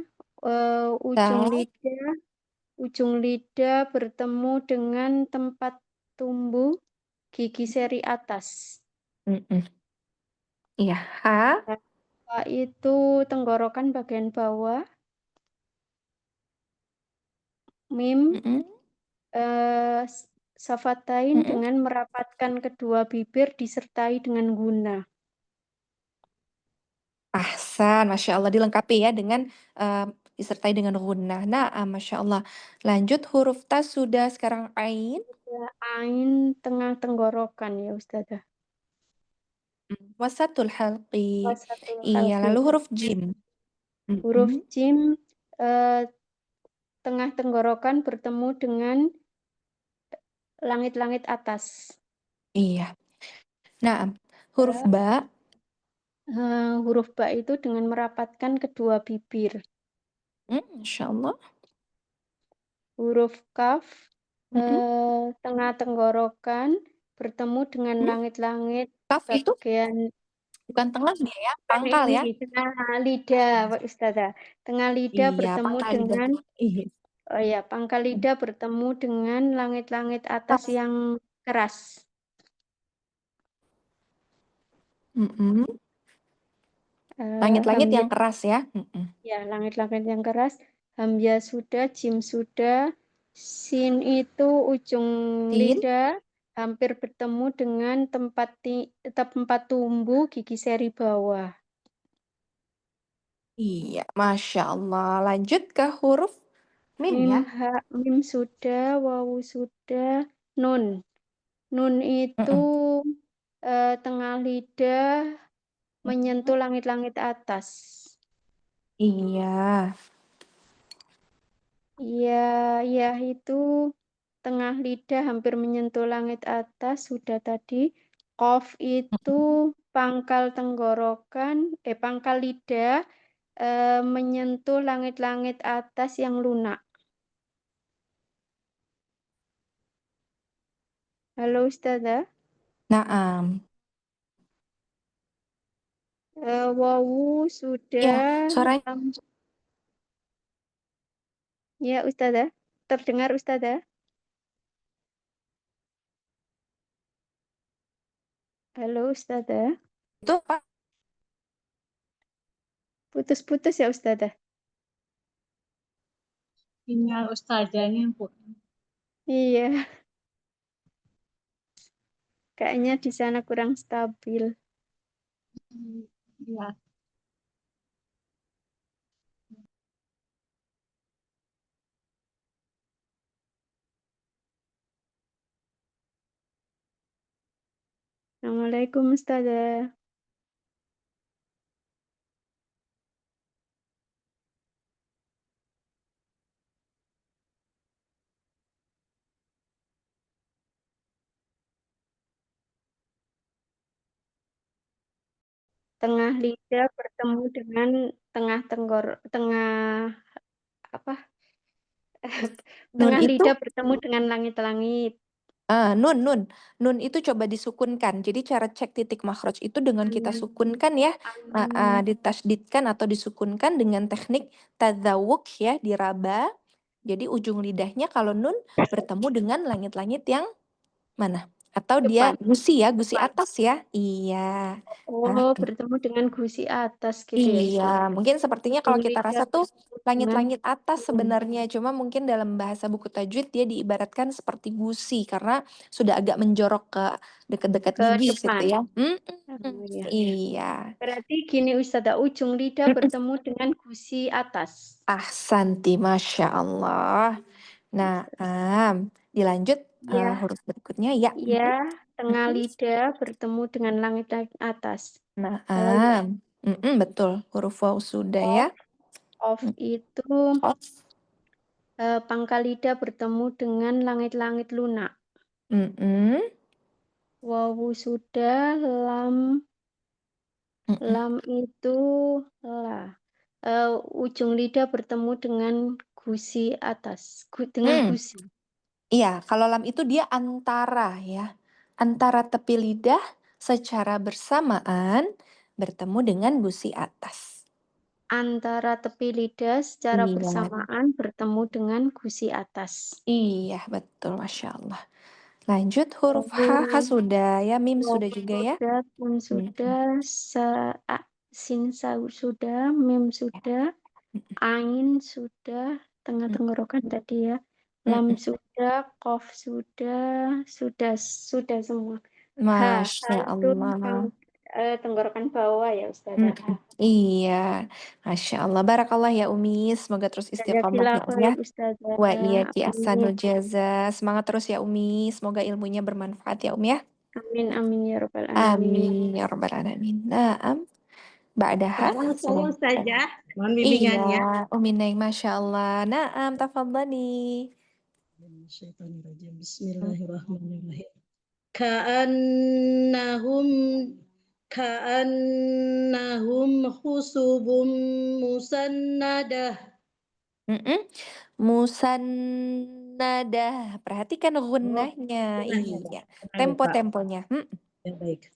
F: ujung lidah bertemu dengan tempat tumbuh gigi seri atas.
A: Iya, ha.
F: Ha itu tenggorokan bagian bawah. Mim, safatain dengan merapatkan kedua bibir disertai dengan guna.
A: Ahsan, Masya Allah dilengkapi ya dengan disertai dengan gunnah. Nah, Masya Allah. Lanjut huruf ta sudah, sekarang ain.
F: Ain tengah tenggorokan ya Ustazah.
A: Wasatul halqi.
F: Wasatul
A: Iya,
F: halqi.
A: lalu huruf jim.
F: Huruf jim tengah tenggorokan bertemu dengan langit-langit atas.
A: Iya. Nah, huruf ba.
F: Huruf ba itu dengan merapatkan kedua bibir.
A: Masya Allah.
F: Huruf kaf tengah tenggorokan bertemu dengan langit-langit
A: Kaf itu
F: bagian
A: bukan tengah dia ya, pangkal ya.
F: ini, tengah lidah, Pak Ustazah. Tengah lidah
A: Iya,
F: bertemu
A: pangkal lidah.
F: dengan
A: Iya.
F: oh ya, pangkal lidah bertemu dengan langit-langit atas yang keras.
A: Langit-langit yang
F: Hamzah,
A: keras ya.
F: ya, langit-langit yang keras. Hamzah sudah, jim sudah. Sin itu ujung
A: Sin.
F: lidah hampir bertemu dengan tempat tumbuh gigi seri bawah.
A: Iya, Masya Allah. Lanjut ke huruf mim ya.
F: Mim sudah, wawu sudah, nun. Nun itu tengah lidah menyentuh langit-langit atas.
A: Iya.
F: Iya, itu tengah lidah hampir menyentuh langit atas, sudah tadi. Qaf itu pangkal tenggorokan, pangkal lidah menyentuh langit-langit atas yang lunak. Halo Ustazah.
A: Naam.
F: Wawu sudah.
A: Ya, suaranya.
F: Ya Ustazah, terdengar Ustazah? Halo Ustazah.
A: Itu Pak.
F: Putus-putus ya Ustazah?
D: Sinyal ustazahnya, Bu.
F: Iya. Kayaknya di sana kurang stabil.
D: Ya.
F: Assalamualaikum Ustazah.
E: tengah lidah bertemu dengan tengah apa?
A: Nun
E: Tengah
A: itu
E: lidah bertemu dengan langit-langit.
A: nun itu coba disukunkan. Jadi cara cek titik makhraj itu dengan kita
E: Hmm.
A: sukunkan ya, ditasdidkan atau disukunkan dengan teknik tadzawuk ya, diraba. Jadi ujung lidahnya kalau nun bertemu dengan langit-langit yang mana? Atau dia
E: Depan.
A: gusi ya, gusi
E: Depan.
A: atas ya. Iya.
E: Oh, bertemu dengan gusi atas gitu ya
A: Iya,
E: istilahnya.
A: mungkin sepertinya kalau kita
E: Lidah
A: rasa tuh
E: bertemu dengan
A: langit-langit atas sebenarnya, cuma mungkin dalam bahasa buku tajwid dia diibaratkan seperti gusi karena sudah agak menjorok ke dekat-dekat
E: ke
A: gigi gitu
E: depan.
A: ya.
E: Oh, ya.
A: Iya.
E: Berarti gini Ustazah, ujung lidah bertemu dengan gusi atas.
A: Ahsanti, Masya Allah. Nah, dilanjut
E: Ya,
A: huruf berikutnya ya.
E: ya, tengah
A: Mm-mm.
E: lidah bertemu dengan langit atas.
A: Nah,
E: Kalau ya,
A: betul. Huruf waw sudah ya.
E: of itu
A: Of.
E: pangkal lidah bertemu dengan langit-langit lunak.
A: Mm-mm.
E: Wawu sudah,
A: Mm-mm.
E: lam itu lah. Ujung lidah bertemu dengan gusi atas, dengan
A: Hmm.
E: gusi.
A: Iya, kalau lam itu dia antara ya. Antara tepi lidah secara bersamaan bertemu dengan gusi atas.
E: Antara tepi lidah secara
A: Iya.
E: bersamaan bertemu dengan gusi atas.
A: Iya, betul, Masya Allah. Lanjut huruf H sudah ya, mim sudah juga ya.
E: Sudah, kun sudah, sin sudah, mim sudah, ain sudah, tengah tenggorokan tadi ya. Lam sudah, kof sudah semua.
A: Masya
E: Itu
A: Allah.
E: tenggorokan bawah ya Ustazah.
A: Iya, Masya Allah. Barakallah ya Umi. Semoga terus istiqomah ya
E: Jazakallah
A: Umi ya.
E: khair Ustazah.
A: Wa iyaki ahsanul
E: Amin.
A: jaza. Semangat terus ya Umi. Semoga ilmunya bermanfaat ya Umi ya.
E: Amin, amin ya rabbal alamin.
A: Amin ya rabbal alamin. Naam. Ba'daha.
D: Selamat sore Ustazah. Mohon
A: Iya,
D: bimbingannya.
A: Umi Neng, Masya Allah. Naam, tafadhali.
D: Bismillahirrahmanirrahim. Ka'annahum khusubum musannadah.
A: Musannadah. Perhatikan gunnahnya. Iya. Tempo-temponya.
D: Ya, baik.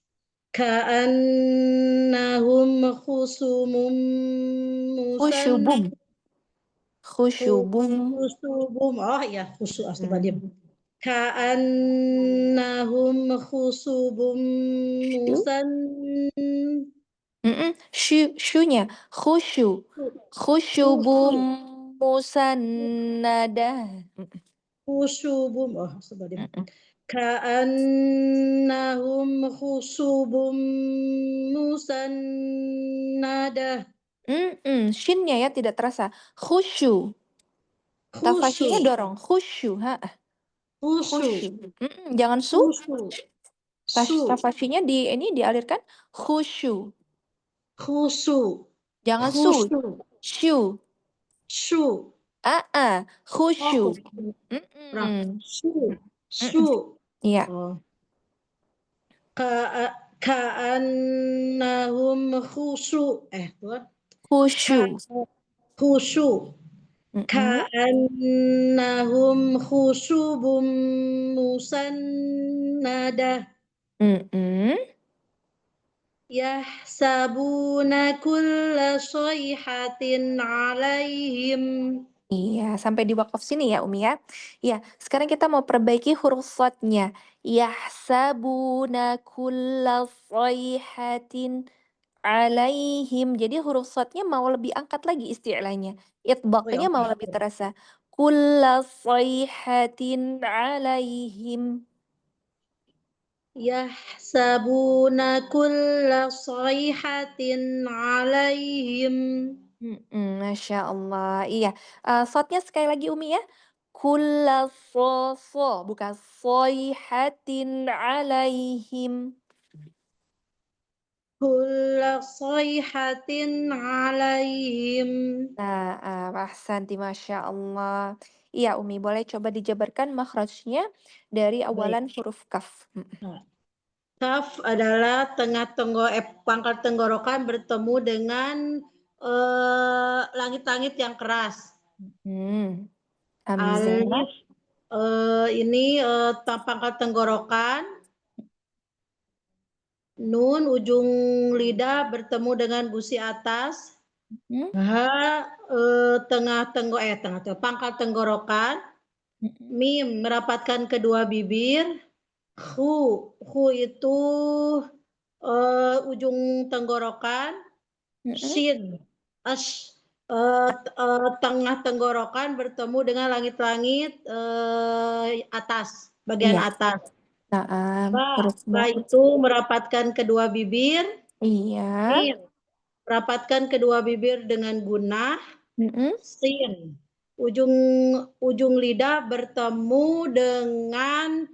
D: Ka'annahum khusumum
A: Khusyubum. Khusyubum.
D: khusubum. Oh ya, khusu astaghfirullahaladzim. Ka'annahum khusubum
A: Shu-nya. Khusyu. Khusyubum musannadah.
D: khusubum. Oh, astaghfirullahaladzim. Ka'annahum khusubum musannadah.
A: Shinnya ya tidak terasa. Khusyu. Tafasyinya dorong. Khusyu. Khusyu. Jangan su. Tafasyinya ini dialirkan khusyu. Jangan su. Syu. Khusyu. Iya.
D: Ka'annahum khusyu. Ka'annahum khusubum musannadah. Yahsabuna kulla sayhatin alaihim.
A: Iya, sampai di wakaf sini ya Umi ya. Iya, sekarang kita mau perbaiki huruf shadnya. Yahsabuna kulla sayhatin alaihim. Jadi huruf shadnya mau lebih angkat lagi isti'lanya. Itbaqnya mau lebih terasa. Kulla sayhatin alaihim.
D: Yahsabuna kulla sayhatin alaihim.
A: Masya Allah. Iya, shadnya sekali lagi Umi ya. Kulla bukan sayhatin alaihim.
D: Kulla sayhatin alaihim.
A: Nah, ahsanti, Masya Allah. Iya, Umi, boleh coba dijabarkan makhrajnya dari awalan huruf kaf.
G: Kaf adalah pangkal tenggorokan bertemu dengan langit-langit yang keras.
A: Hamzah.
G: Alif ini pangkal tenggorokan. Nun ujung lidah bertemu dengan gusi atas. Pangkal tenggorokan. Mim merapatkan kedua bibir. Hu itu ujung tenggorokan. Shin tengah tenggorokan bertemu dengan langit-langit atas, bagian
A: Iya.
G: atas.
A: Huruf
G: Ba itu merapatkan kedua bibir.
A: Iya.
G: Mim rapatkan kedua bibir dengan gunnah. Sin ujung lidah bertemu dengan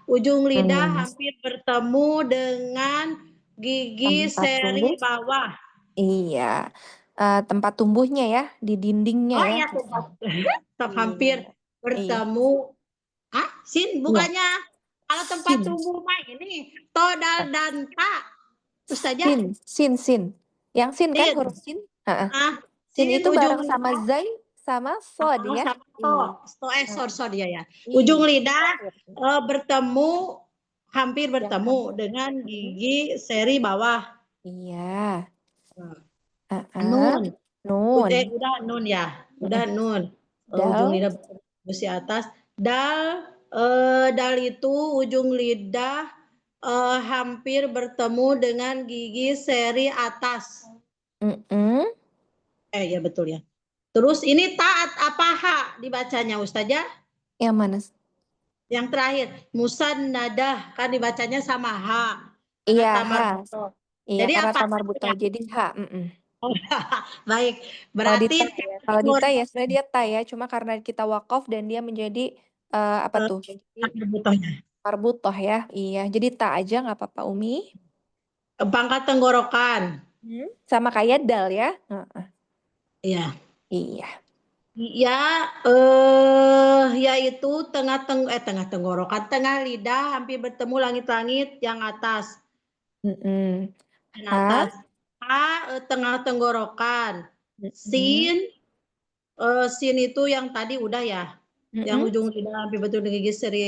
G: ujung lidah hampir bertemu dengan gigi
A: Tempat
G: seri
A: tumbuh.
G: bawah.
A: Iya. Tempat tumbuhnya ya, di dindingnya
G: Oh
A: ya.
G: iya, hampir bertemu. Sin bukannya kalau tempat
A: Sin.
G: tumbuh mah ini todal dan ta. Ustazah.
A: Sin. Yang sin kan,
G: Sin.
A: huruf sin?
G: Sin
A: Sin itu bareng
G: ujung
A: sama
G: lidah.
A: zai sama sod ya.
G: Sod ya. Ujung lidah bertemu, hampir bertemu dengan gigi seri bawah.
A: Iya.
G: Nun.
A: Nun.
G: Udah nun ya. Udah nun.
A: Dal.
G: Ujung lidah bertemu atas. Dal. Dal itu ujung lidah hampir bertemu dengan gigi seri atas. Ya betul ya. Terus ini taat apa ha dibacanya Ustazah?
A: Yang mana?
G: Yang terakhir, musannadah kan dibacanya sama ha.
A: Iya,
G: ha.
A: Iya,
G: Jadi
A: karena
G: apa?
A: tamar buto. Jadi ha.
G: Baik,
A: Kalau
G: berarti
A: dita ya sebenarnya dia ta ya, cuma karena kita wakaf dan dia menjadi apa tuh? Marbutoh ya. Iya, jadi ta aja nggak apa-apa Umi.
G: Pangkat tenggorokan.
A: Sama kayak dal ya.
G: Iya.
A: Iya.
G: Ya, yaitu tengah tenggorokan, tengah lidah hampir bertemu langit-langit yang atas. Yang atas. Tengah tenggorokan. Sin itu yang tadi udah ya. Yang ujung lidah hampir bertemu dengan gigi seri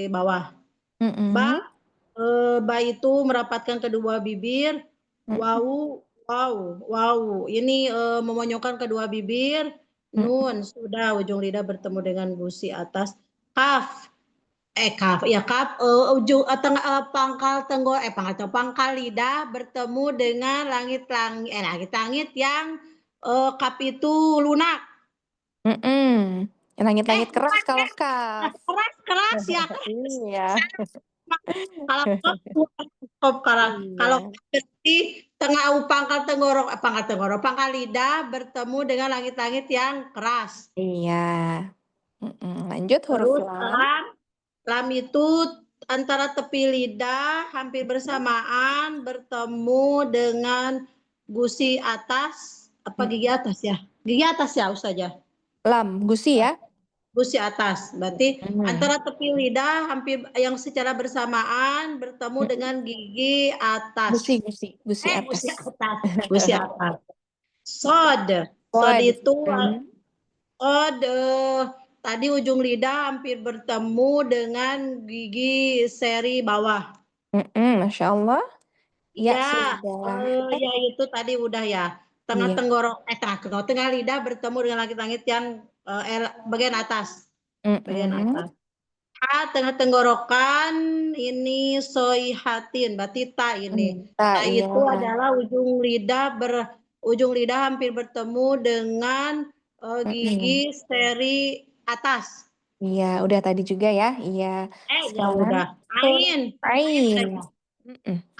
G: bawah. Ba itu merapatkan kedua bibir. Wow. Ini memonyokkan kedua bibir. Nun sudah ujung lidah bertemu dengan gusi atas. Kaf. Ujung pangkal lidah bertemu dengan langit-langit yang kaf itu lunak.
A: Langit-langit keras kalau kaf.
G: Keras ya.
A: Iya.
G: Kalau berarti pangkal lidah bertemu dengan langit-langit yang keras.
A: Iya. Lanjut huruf lam.
G: Lam itu antara tepi lidah hampir bersamaan bertemu dengan gusi atas, gigi atas ya? Gigi atas ya Ustazah?
A: Lam, gusi ya?
G: Gusi atas. Berarti antara tepi lidah hampir yang secara bersamaan bertemu dengan gigi atas.
A: Gusi atas.
G: Gusi atas. Sod itu tadi ujung lidah hampir bertemu dengan gigi seri bawah.
A: Masya Allah.
G: Ya, ya itu tadi udah ya. Tengah lidah bertemu dengan langit-langit yang bagian atas. Bagian atas. Tengah tenggorokan ini soihatin, berarti ta ini. Ta itu adalah ujung lidah hampir bertemu dengan gigi seri atas.
A: Iya, udah tadi juga ya. Iya.
G: Udah. Ain.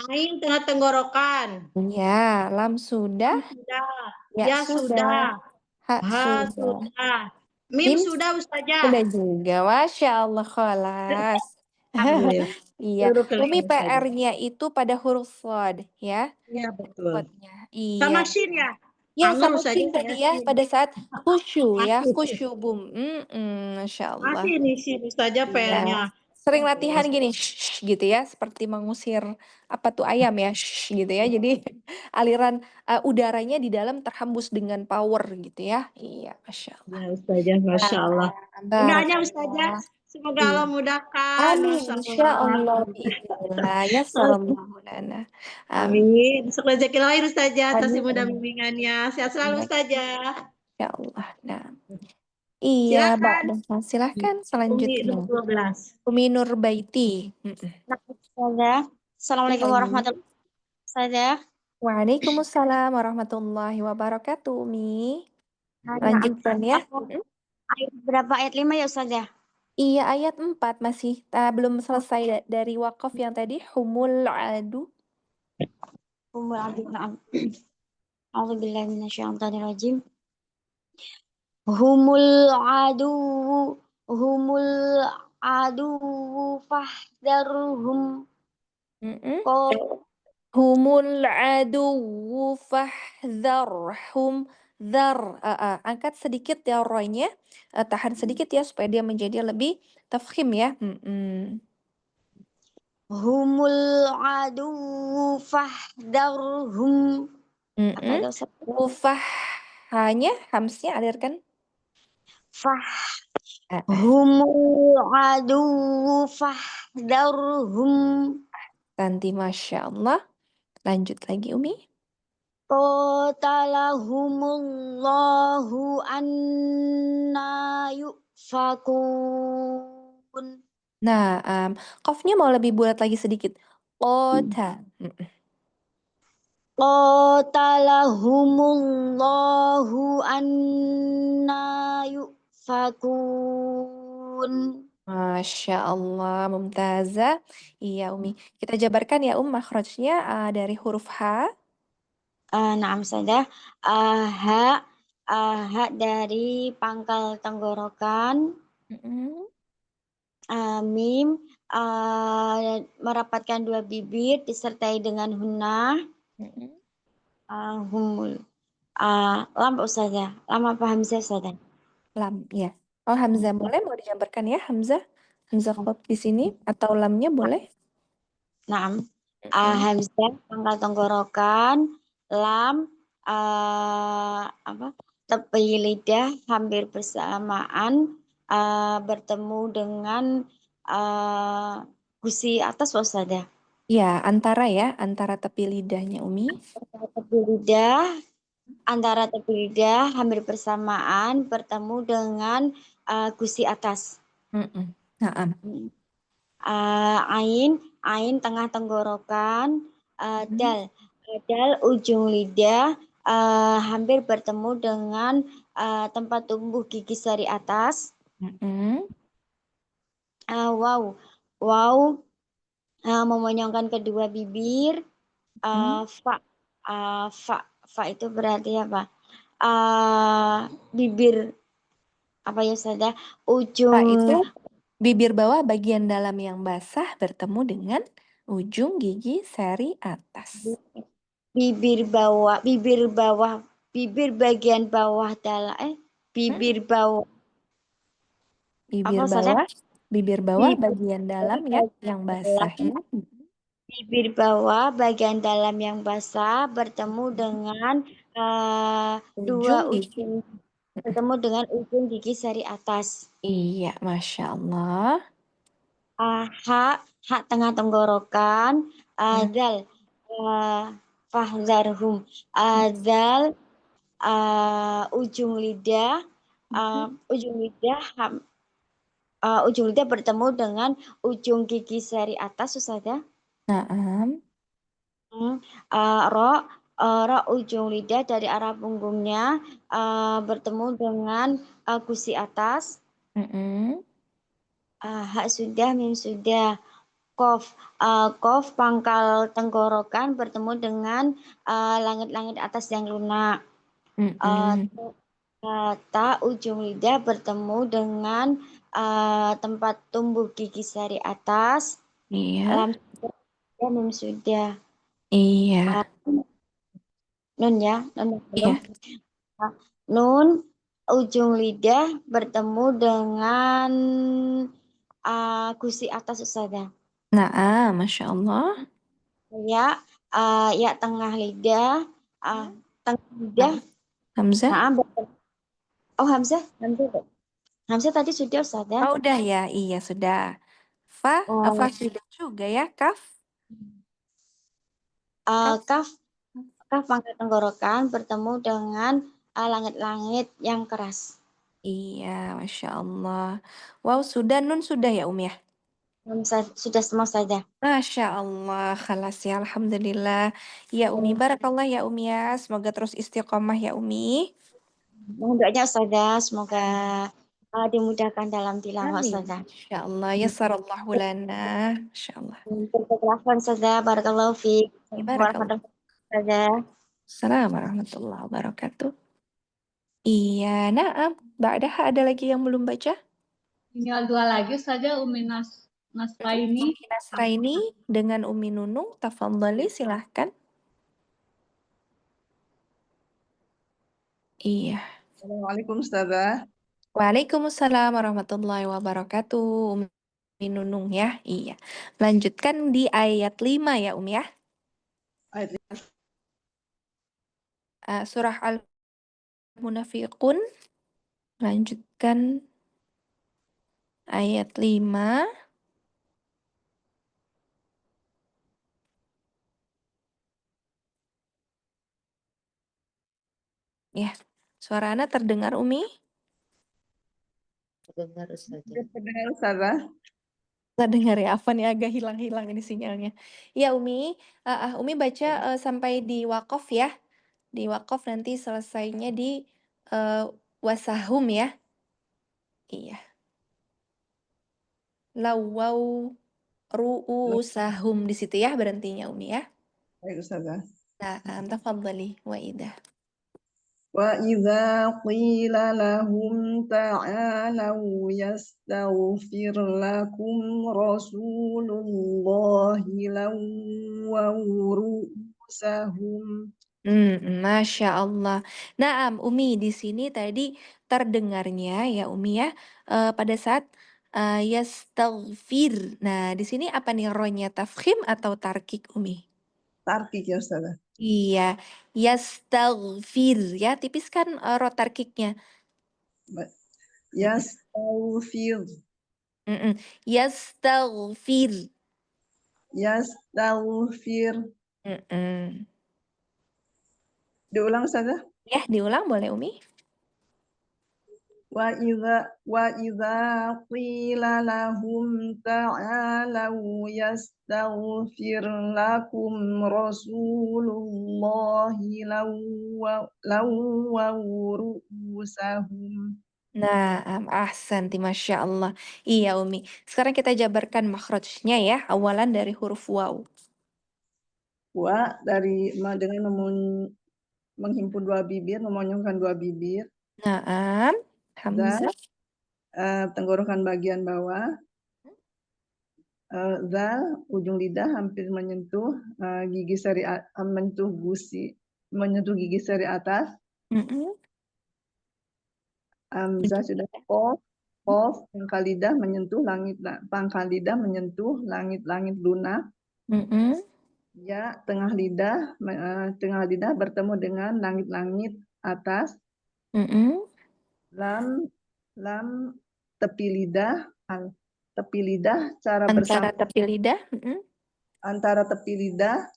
G: Ain tengah tenggorokan.
A: Iya, lam sudah.
G: Ya sudah. Ha sudah. Mim sudah Ustazah.
A: Sudah juga, Masya Allah kholas. Iya, Umi PR-nya itu pada huruf shad ya.
G: Iya betul.
A: Iya.
G: Sama shin ya.
A: Ya, sama shin tadi ya pada saat khusyu ya, khusyu bum. Masya Allah.
G: Masih ini sih Ustazah PR-nya.
A: Sering latihan gini, shh, gitu ya, seperti mengusir apa tuh ayam ya, shh, gitu ya. Jadi aliran udaranya di dalam terhembus dengan power gitu ya. Iya, Masya Allah.
G: Ya, Ustazah, Masya Allah. Doanya Ustazah,
A: Barakallah.
G: semoga
A: Iya.
G: Allah mudahkan,
A: Amin,
G: Masya
A: insya
G: Allah.
A: Allah, biiznillah. Yassarallahu lana. Amin.
G: Amin. Rezeki lahir Ustazah, atas
A: Amin.
G: mudah bimbingannya. Sehat selalu Ustazah.
A: Ya Allah. Nah, iya, Mbak.
G: Silakan.
A: Silahkan
G: Umi
A: selanjutnya.
G: 12.
A: Umi Nurbaiti.
F: Ustazah. Assalamualaikum warahmatullahi wabarakatuh. Ustazah.
A: Waalaikumsalam warahmatullahi wabarakatuh, Umi.
F: Naam.
A: Lanjutkan ya.
F: Ayat berapa? Ayat 5 ya Ustazah?
A: Iya, ayat 4 masih belum selesai dari wakaf yang tadi. Humul adu.
F: Humul adu. Naam. A'udzubillahi minasyaitonirrajim. Humul adu. Humul adu fahdharhum.
A: Humul adu fahdharhum. Angkat sedikit ya roynya. Tahan sedikit ya supaya dia menjadi lebih tafkhim ya.
F: Humul adu fahdharhum. Apa itu Ustaz?
A: Ufah hanya hamsnya alirkan.
F: Humul adu fahdharhum.
A: Nanti Masya Allah. Lanjut lagi Umi.
F: Qatalahumullahu anna yufakun.
A: Nah, qafnya mau lebih bulat lagi sedikit. Qota.
F: Qatalahumullahu anna yufakun.
A: Masya Allah, mumtazah. Iya Umi. Kita jabarkan ya makhrajnya dari huruf H.
F: Naam Ustazah. Ha dari pangkal tenggorokan. Mim merapatkan dua bibir disertai dengan hunnah. Humul. Lam Ustazah. Lam apa hamzah Ustazah?
A: Lam, ya. Oh, hamzah boleh mau dijabarkan ya, hamzah. Hamzah qaf di sini atau lamnya boleh?
F: Naam. Hamzah pangkal tenggorokan, lam tepi lidah hampir bersamaan bertemu dengan gusi atas Ustazah.
A: Ya, antara tepi lidahnya Umi.
F: Antara tepi lidah hampir bersamaan bertemu dengan gusi atas.
A: Naam.
F: Ain tengah tenggorokan, dal ujung lidah hampir bertemu dengan tempat tumbuh gigi sari atas. Wow memonyongkan kedua bibir. Fa itu berarti apa? Bibir apa ya Ustazah?
A: Fa itu bibir bawah bagian dalam yang basah bertemu dengan ujung gigi seri atas.
F: Bibir bagian bawah dalam bibir bawah.
A: Bibir bawah bagian dalam yang basah ya.
F: Bibir bawah bagian dalam yang basah bertemu dengan bertemu dengan ujung gigi seri atas.
A: Iya, Masya Allah.
F: Hak tengah tenggorokan, dal fahdharhum, dal ujung lidah bertemu dengan ujung gigi seri atas Ustazah.
A: Naam.
F: Ro ujung lidah dari arah punggungnya bertemu dengan gusi atas. Hak sudah, mim sudah. Kof pangkal tenggorokan bertemu dengan langit-langit atas yang lunak. Ta ujung lidah bertemu dengan tempat tumbuh gigi sari atas.
A: Iya.
F: Lam mim sudah.
A: Iya.
F: Nun ya, nun.
A: Iya.
F: Nun ujung lidah bertemu dengan
I: gusi atas Ustazah.
A: Nah, Masya Allah.
I: Ya, ya tengah lidah, tengah lidah.
A: Hamzah?
I: Oh Hamzah, Hamzah tadi sudah Ustazah.
A: Oh, udah ya, iya sudah. Fa, Fa sudah juga ya, kaf.
I: Kaf pangkal tenggorokan bertemu dengan langit-langit yang keras.
A: Iya, Masya Allah. Wow, sudah, nun sudah ya, ya?
I: Sudah semua saja.
A: Masya Allah, khalas ya, Alhamdulillah. Ya, Umi, barakallah ya, ya. Semoga terus istiqomah ya, Umi.
I: Mohon doanya Ustazah, semoga dimudahkan dalam tilawah
A: Amin.
I: Ustazah.
A: Insya Allah, yassarallahu lana. Masya Allah.
I: Perkenalkan Ustazah, barakallahu fiik.
A: Barakallah. Assalamualaikum warahmatullahi wabarakatuh. Iya, naam. Ba'daha ada lagi yang belum baca?
J: Tinggal 2 lagi saja Umi Nasraini.
A: Umi Nasraini dengan Umi Nunung, tafadhali silahkan. Iya.
K: Assalamualaikum Ustazah.
A: Waalaikumsalam warahmatullahi wabarakatuh. Umi Nunung ya. Iya. Lanjutkan di ayat 5 ya, ya.
K: Ayat
A: Surah Al-Munafiqun. Lanjutkan ayat 5. Ya. Suara Ana terdengar, Umi?
F: Terdengar Ustazah.
K: Terdengar Ustazah.
A: Terdengar ya, apa nih agak hilang-hilang ini sinyalnya. Ya, Umi. Umi baca sampai di Waqaf ya. Di Waqaf nanti selesainya di wasahum ya. Iya. Lawau ru'usahum di situ ya berhentinya Umi ya.
K: Baik Ustazah.
A: Nah, tafadhali wa idah.
K: وَإِذَا قِيلَ لَهُمْ تَعَالَوْا يَسْتَغْفِرْ لَكُمْ رَسُولُ اللَّهِ لَوَّوْا رُءُوسَهُمْ.
A: Masya Allah. Naam, Umi di sini tadi terdengarnya ya Umi ya pada saat yastaghfir. Nah, di sini apa nih rohnya tafkhim atau tarkik Umi?
K: Tarkik ya Ustazah.
A: Iya, yastaghfir ya, tipis kan ro tarkiknya.
K: Yastaghfir.
A: Yastaghfir.
K: Yastaghfir. Diulang Ustazah?
A: Ya, diulang boleh Umi?
K: وَإِذَا قِيلَ لَهُمْ تَعَالَوْا يَسْتَغْفِرْ لَكُمْ رَسُولُ اللَّهِ لَوَّوْا رُءُوسَهُمْ.
A: Nah, ahsanti, Masya Allah. Iya, Umi. Sekarang kita jabarkan makhrajnya ya. Awalan dari huruf waw.
K: Wa dengan menghimpun 2 bibir, memonyongkan 2 bibir.
A: Naam. Hamzah.
K: Tenggorokan bagian bawah. Zal, ujung lidah hampir menyentuh gigi seri menyentuh gigi seri atas. Hamzah sudah qaf, pangkal lidah menyentuh langit-langit lunak. Ya, tengah lidah bertemu dengan langit-langit atas. Lam tepi lidah cara bersama
A: tepi lidah.
K: Antara tepi lidah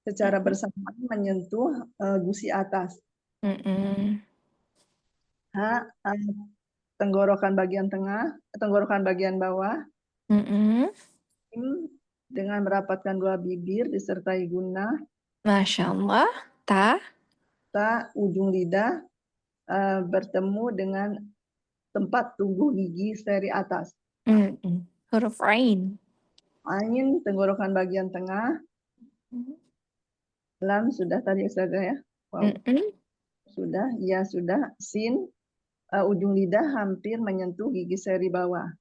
K: secara bersamaan menyentuh gusi atas. Tenggorokan bagian tengah, tenggorokan bagian bawah. Dengan merapatkan 2 bibir disertai gunnah.
A: Masya Allah. Ta
K: ujung lidah bertemu dengan tempat tumbuh gigi seri atas.
A: Huruf Ain.
K: Ain, tenggorokan bagian tengah. Lam sudah tadi Ustazah ya. Wow. Sudah, ya sudah. Sin, ujung lidah hampir menyentuh gigi seri bawah.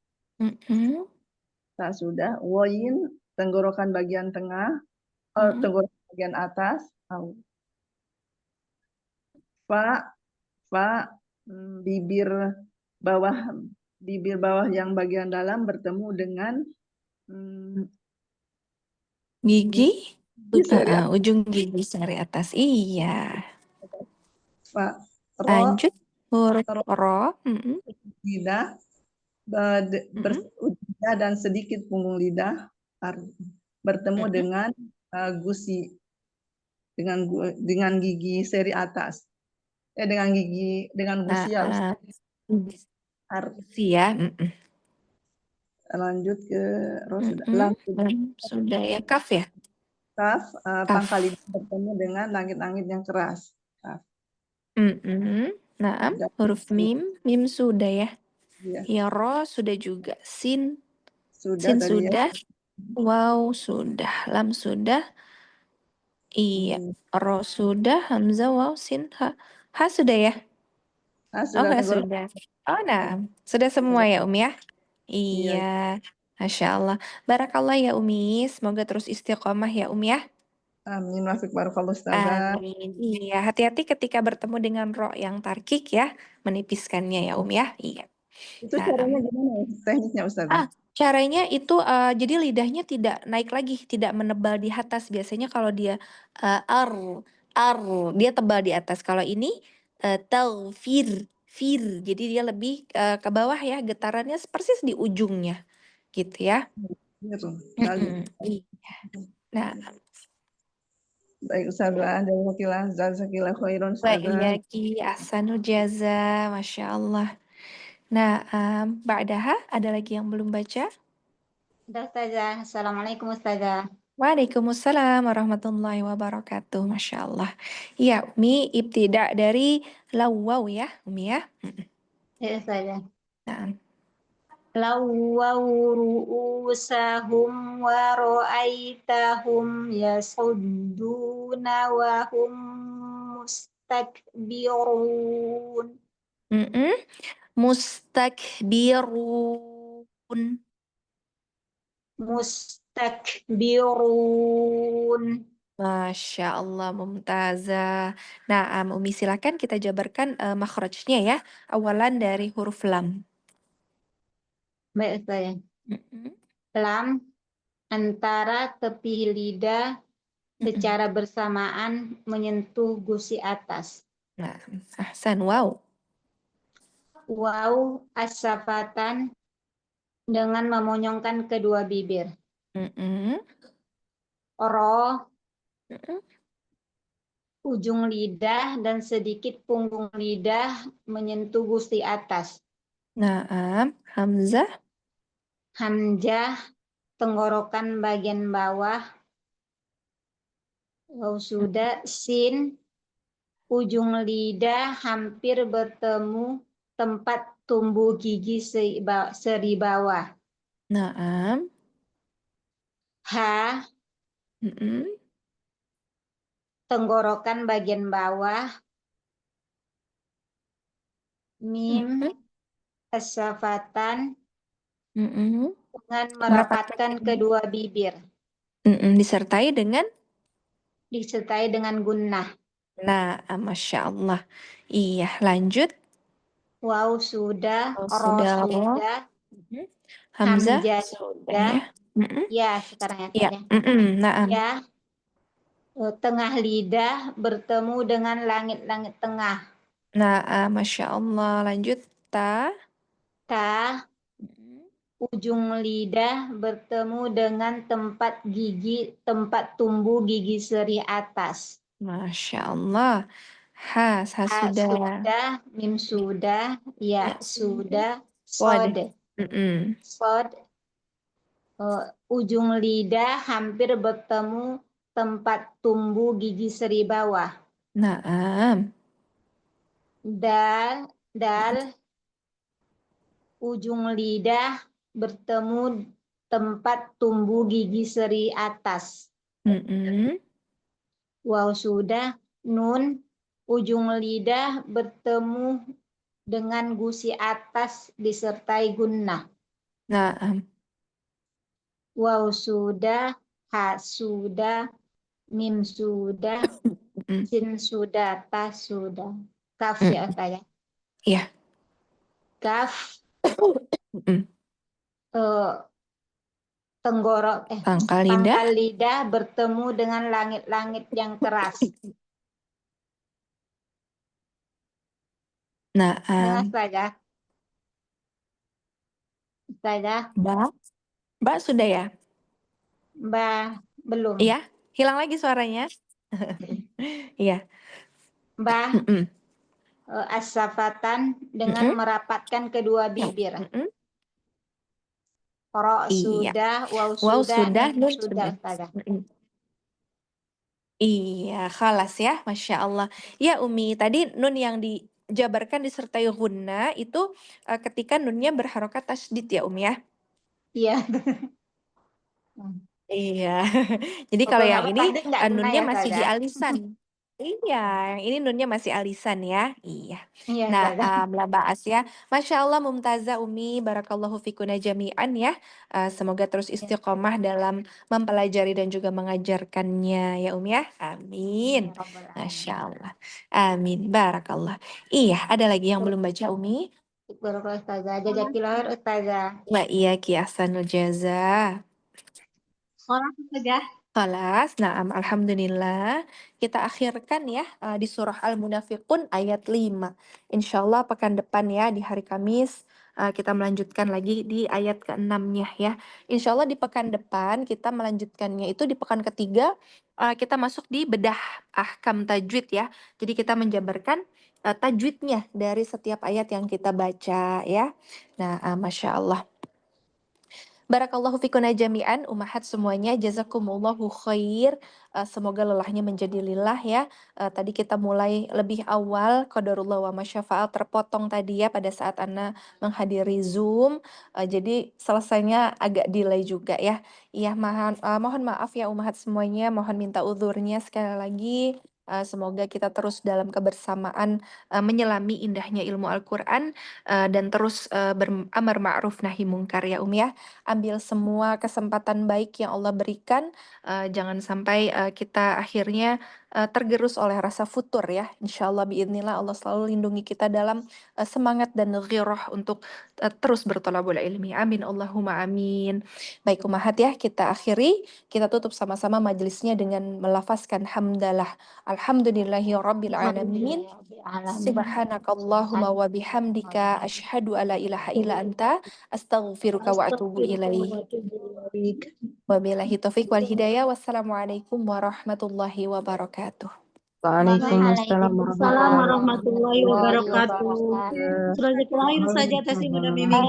K: Tak sudah. Wain, tenggorokan bagian tengah. Tenggorokan bagian atas. Fa, bibir bawah bibir bawah yang bagian dalam bertemu dengan
A: Gigi,
K: gigi seri
A: ujung gigi seri atas. Iya.
K: Fa, ro,
A: Lanjut huruf
K: ro,
A: ro.
K: lidah, ujung lidah dan sedikit punggung lidah bertemu dengan gusi, dengan gigi seri atas. Dengan gusi ya Ustaz.
A: Gusi ya.
K: Lanjut ke ro sudah.
A: Lam sudah ya. Kaf ya.
K: Kaf,
A: Kaf.
K: pangkal lidah bertemu dengan langit-langit yang keras. Kaf.
A: Naam, huruf mim, mim sudah ya.
K: Iya.
A: Ya ro sudah juga. Sin,
K: Sudah
A: sin
K: tadi ya.
A: sudah. Waw sudah. Lam sudah. Iya. Ro sudah. Hamzah, waw, sin, ha. Ha sudah ya.
K: Ha,
A: Oh
K: sudah
A: nggak
K: tenggorokan.
A: sudah. Oh nah, sudah semua ya ya. Iya. Masya Allah. Barakallah ya Umi. Semoga terus istiqomah ya ya.
K: Amin. Wafiq barakallah Ustazah.
A: Amin. Iya, hati-hati ketika bertemu dengan ro yang tarkik ya, menipiskannya ya ya. Iya.
K: Itu caranya gimana tekniknya Ustazah?
A: Caranya itu jadi lidahnya tidak naik lagi, tidak menebal di atas. Biasanya kalau dia ar dia tebal di atas. Kalau ini taufir, fir. Jadi dia lebih ke bawah ya, getarannya persis di ujungnya. Gitu ya. Iya. Nah,
K: baik Ustazah, jazakillah khairan
A: wa
K: Ustazah.
A: iyaki ahsanul jaza, Masya Allah. Nah, ba'daha ada lagi yang belum baca?
I: Udah Ustazah. Assalamualaikum Ustazah.
A: Waalaikumsalam warahmatullahi wabarakatuh. Masya Allah. Iya, Umi ibtida dari lawaw ya, Umi ya.
I: Ya Ustazah.
A: Nah.
I: Lawaw ru'usahum wa ra'aitahum yasudduna wa hum mustakbirun.
A: Mustakbirun.
I: Mustakbirun.
A: Masya Allah, mumtazah. Nah, Umi silakan kita jabarkan makhrajnya ya. Awalan dari huruf lam.
I: Baik Ustazah. Lam antara tepi lidah secara bersamaan menyentuh gusi atas.
A: Nah, ahsan, wow.
I: Waw asyafatan dengan memonyongkan kedua bibir. Ro ujung lidah dan sedikit punggung lidah menyentuh gusi atas.
A: Naam, hamzah.
I: Hamzah tenggorokan bagian bawah. Waw sudah. Sin ujung lidah hampir bertemu tempat tumbuh gigi seri bawah.
A: Naam.
I: Ha tenggorokan bagian bawah. Mim asyafatan dengan merapatkan kedua bibir.
A: Disertai dengan
I: gunnah.
A: Nah, Masya Allah. Iya, lanjut.
I: Waw sudah. Ro
A: sudah.
I: sudah.
A: Hamzah
I: sudah. Ya, sekarang
A: ya. Naam.
I: Ya. Tengah lidah bertemu dengan langit-langit tengah.
A: Nah, Masya Allah. Lanjut. Ta.
I: Ujung lidah bertemu dengan tempat tumbuh gigi seri atas.
A: Masya Allah. Ha sudah.
I: Mim sudah. Ya sudah. Sod. Ujung lidah hampir bertemu tempat tumbuh gigi seri bawah.
A: Naam.
I: Dal ujung lidah bertemu tempat tumbuh gigi seri atas. Waw sudah. Nun ujung lidah bertemu dengan gusi atas disertai gunnah.
A: Naam.
I: Waw sudah. Ha sudah. Mim sudah. Sin sudah. Ta sudah. Kaf ya Ustazah.
A: Iya.
I: Kaf
A: Mm-mm.
I: Pangkal lidah bertemu dengan langit-langit yang keras.
A: Nah,
I: Dengan Ustazah.
A: Mbak sudah ya?
I: Mbak, belum.
A: Iya, hilang lagi suaranya. Iya.
I: Mbak,
A: Mm-mm.
I: as-safatan dengan merapatkan kedua bibir. Ro
A: Iya.
I: sudah, waw
A: Waw
I: sudah,
A: sudah,
I: mim
A: nun
I: sudah,
A: sudah.
I: Ustazah.
A: Iya, khalas ya, Masya Allah. Ya Umi, tadi nun yang dijabarkan disertai gunna itu ketika nunnya berharokat tasdid ya Umi ya?
I: Iya.
A: Iya, jadi kalau
I: Walaupun
A: yang
I: apa
A: ini
I: tasdid nggak guna
A: nunnya
I: ya,
A: masih di
I: Ustazah?
A: alisan. Iya, yang ini nunnya masih alisan ya. Iya.
I: Iya,
A: Nah,
I: Ustazah.
A: la ba'as ya. Masya Allah, Mumtazah Umi, barakallahu fikuna jami'an ya. Semoga terus istiqomah dalam mempelajari dan juga mengajarkannya ya Umi ya. Amin. Masya Allah. Amin. Barakallah. Iya, ada lagi yang belum baca Umi?
I: Barakallah Ustazah. Jazakillah Ustazah.
A: Wa iya ki ahsanul jaza.
J: Sholat Ustazah.
A: Kelas, naam, alhamdulillah. Kita akhirkan ya di surah Al-Munafiqun ayat 5. Insya Allah pekan depan ya di hari Kamis kita melanjutkan lagi di ayat ke-6-nya ya. Insya Allah di pekan depan kita melanjutkannya itu di pekan ketiga kita masuk di bedah ahkam tajwid ya. Jadi kita menjabarkan tajwidnya dari setiap ayat yang kita baca ya. Nah, Masya Allah. Barakallahu fikuna jami'an, umahat semuanya, jazakumullahu khair. Semoga lelahnya menjadi lillah ya. Tadi kita mulai lebih awal, qadarullah wa masyafa'al terpotong tadi ya pada saat Ana menghadiri Zoom. Jadi selesainya agak delay juga ya. Iya, mohon maaf ya umahat semuanya, mohon minta uzurnya sekali lagi. Semoga kita terus dalam kebersamaan menyelami indahnya ilmu Al-Quran dan terus beramar ma'ruf nahi mungkar ya ya. Ambil semua kesempatan baik yang Allah berikan, jangan sampai kita akhirnya tergerus oleh rasa futur ya. Insya Allah biidznillah Allah selalu lindungi kita dalam semangat dan ghirah untuk terus bertolabul ilmi. Amin Allahumma amin. Baik umahat ya, kita akhiri, kita tutup sama-sama majelisnya dengan melafazkan hamdalah. Alhamdulillahi rabbil alamin. Subhanakallahumma wa bihamdika asyhadu alla ilaha illa anta astaghfiruka wa atubu ilaih. Wabillahi taufik wal hidayah. Wassalamualaikum warahmatullahi wabarakatuh.
H: Waalaikumsalam
J: Waalaikumsalam warahmatullahi wabarakatuh. Sudah terakhir saja atas ibadah bimbingan.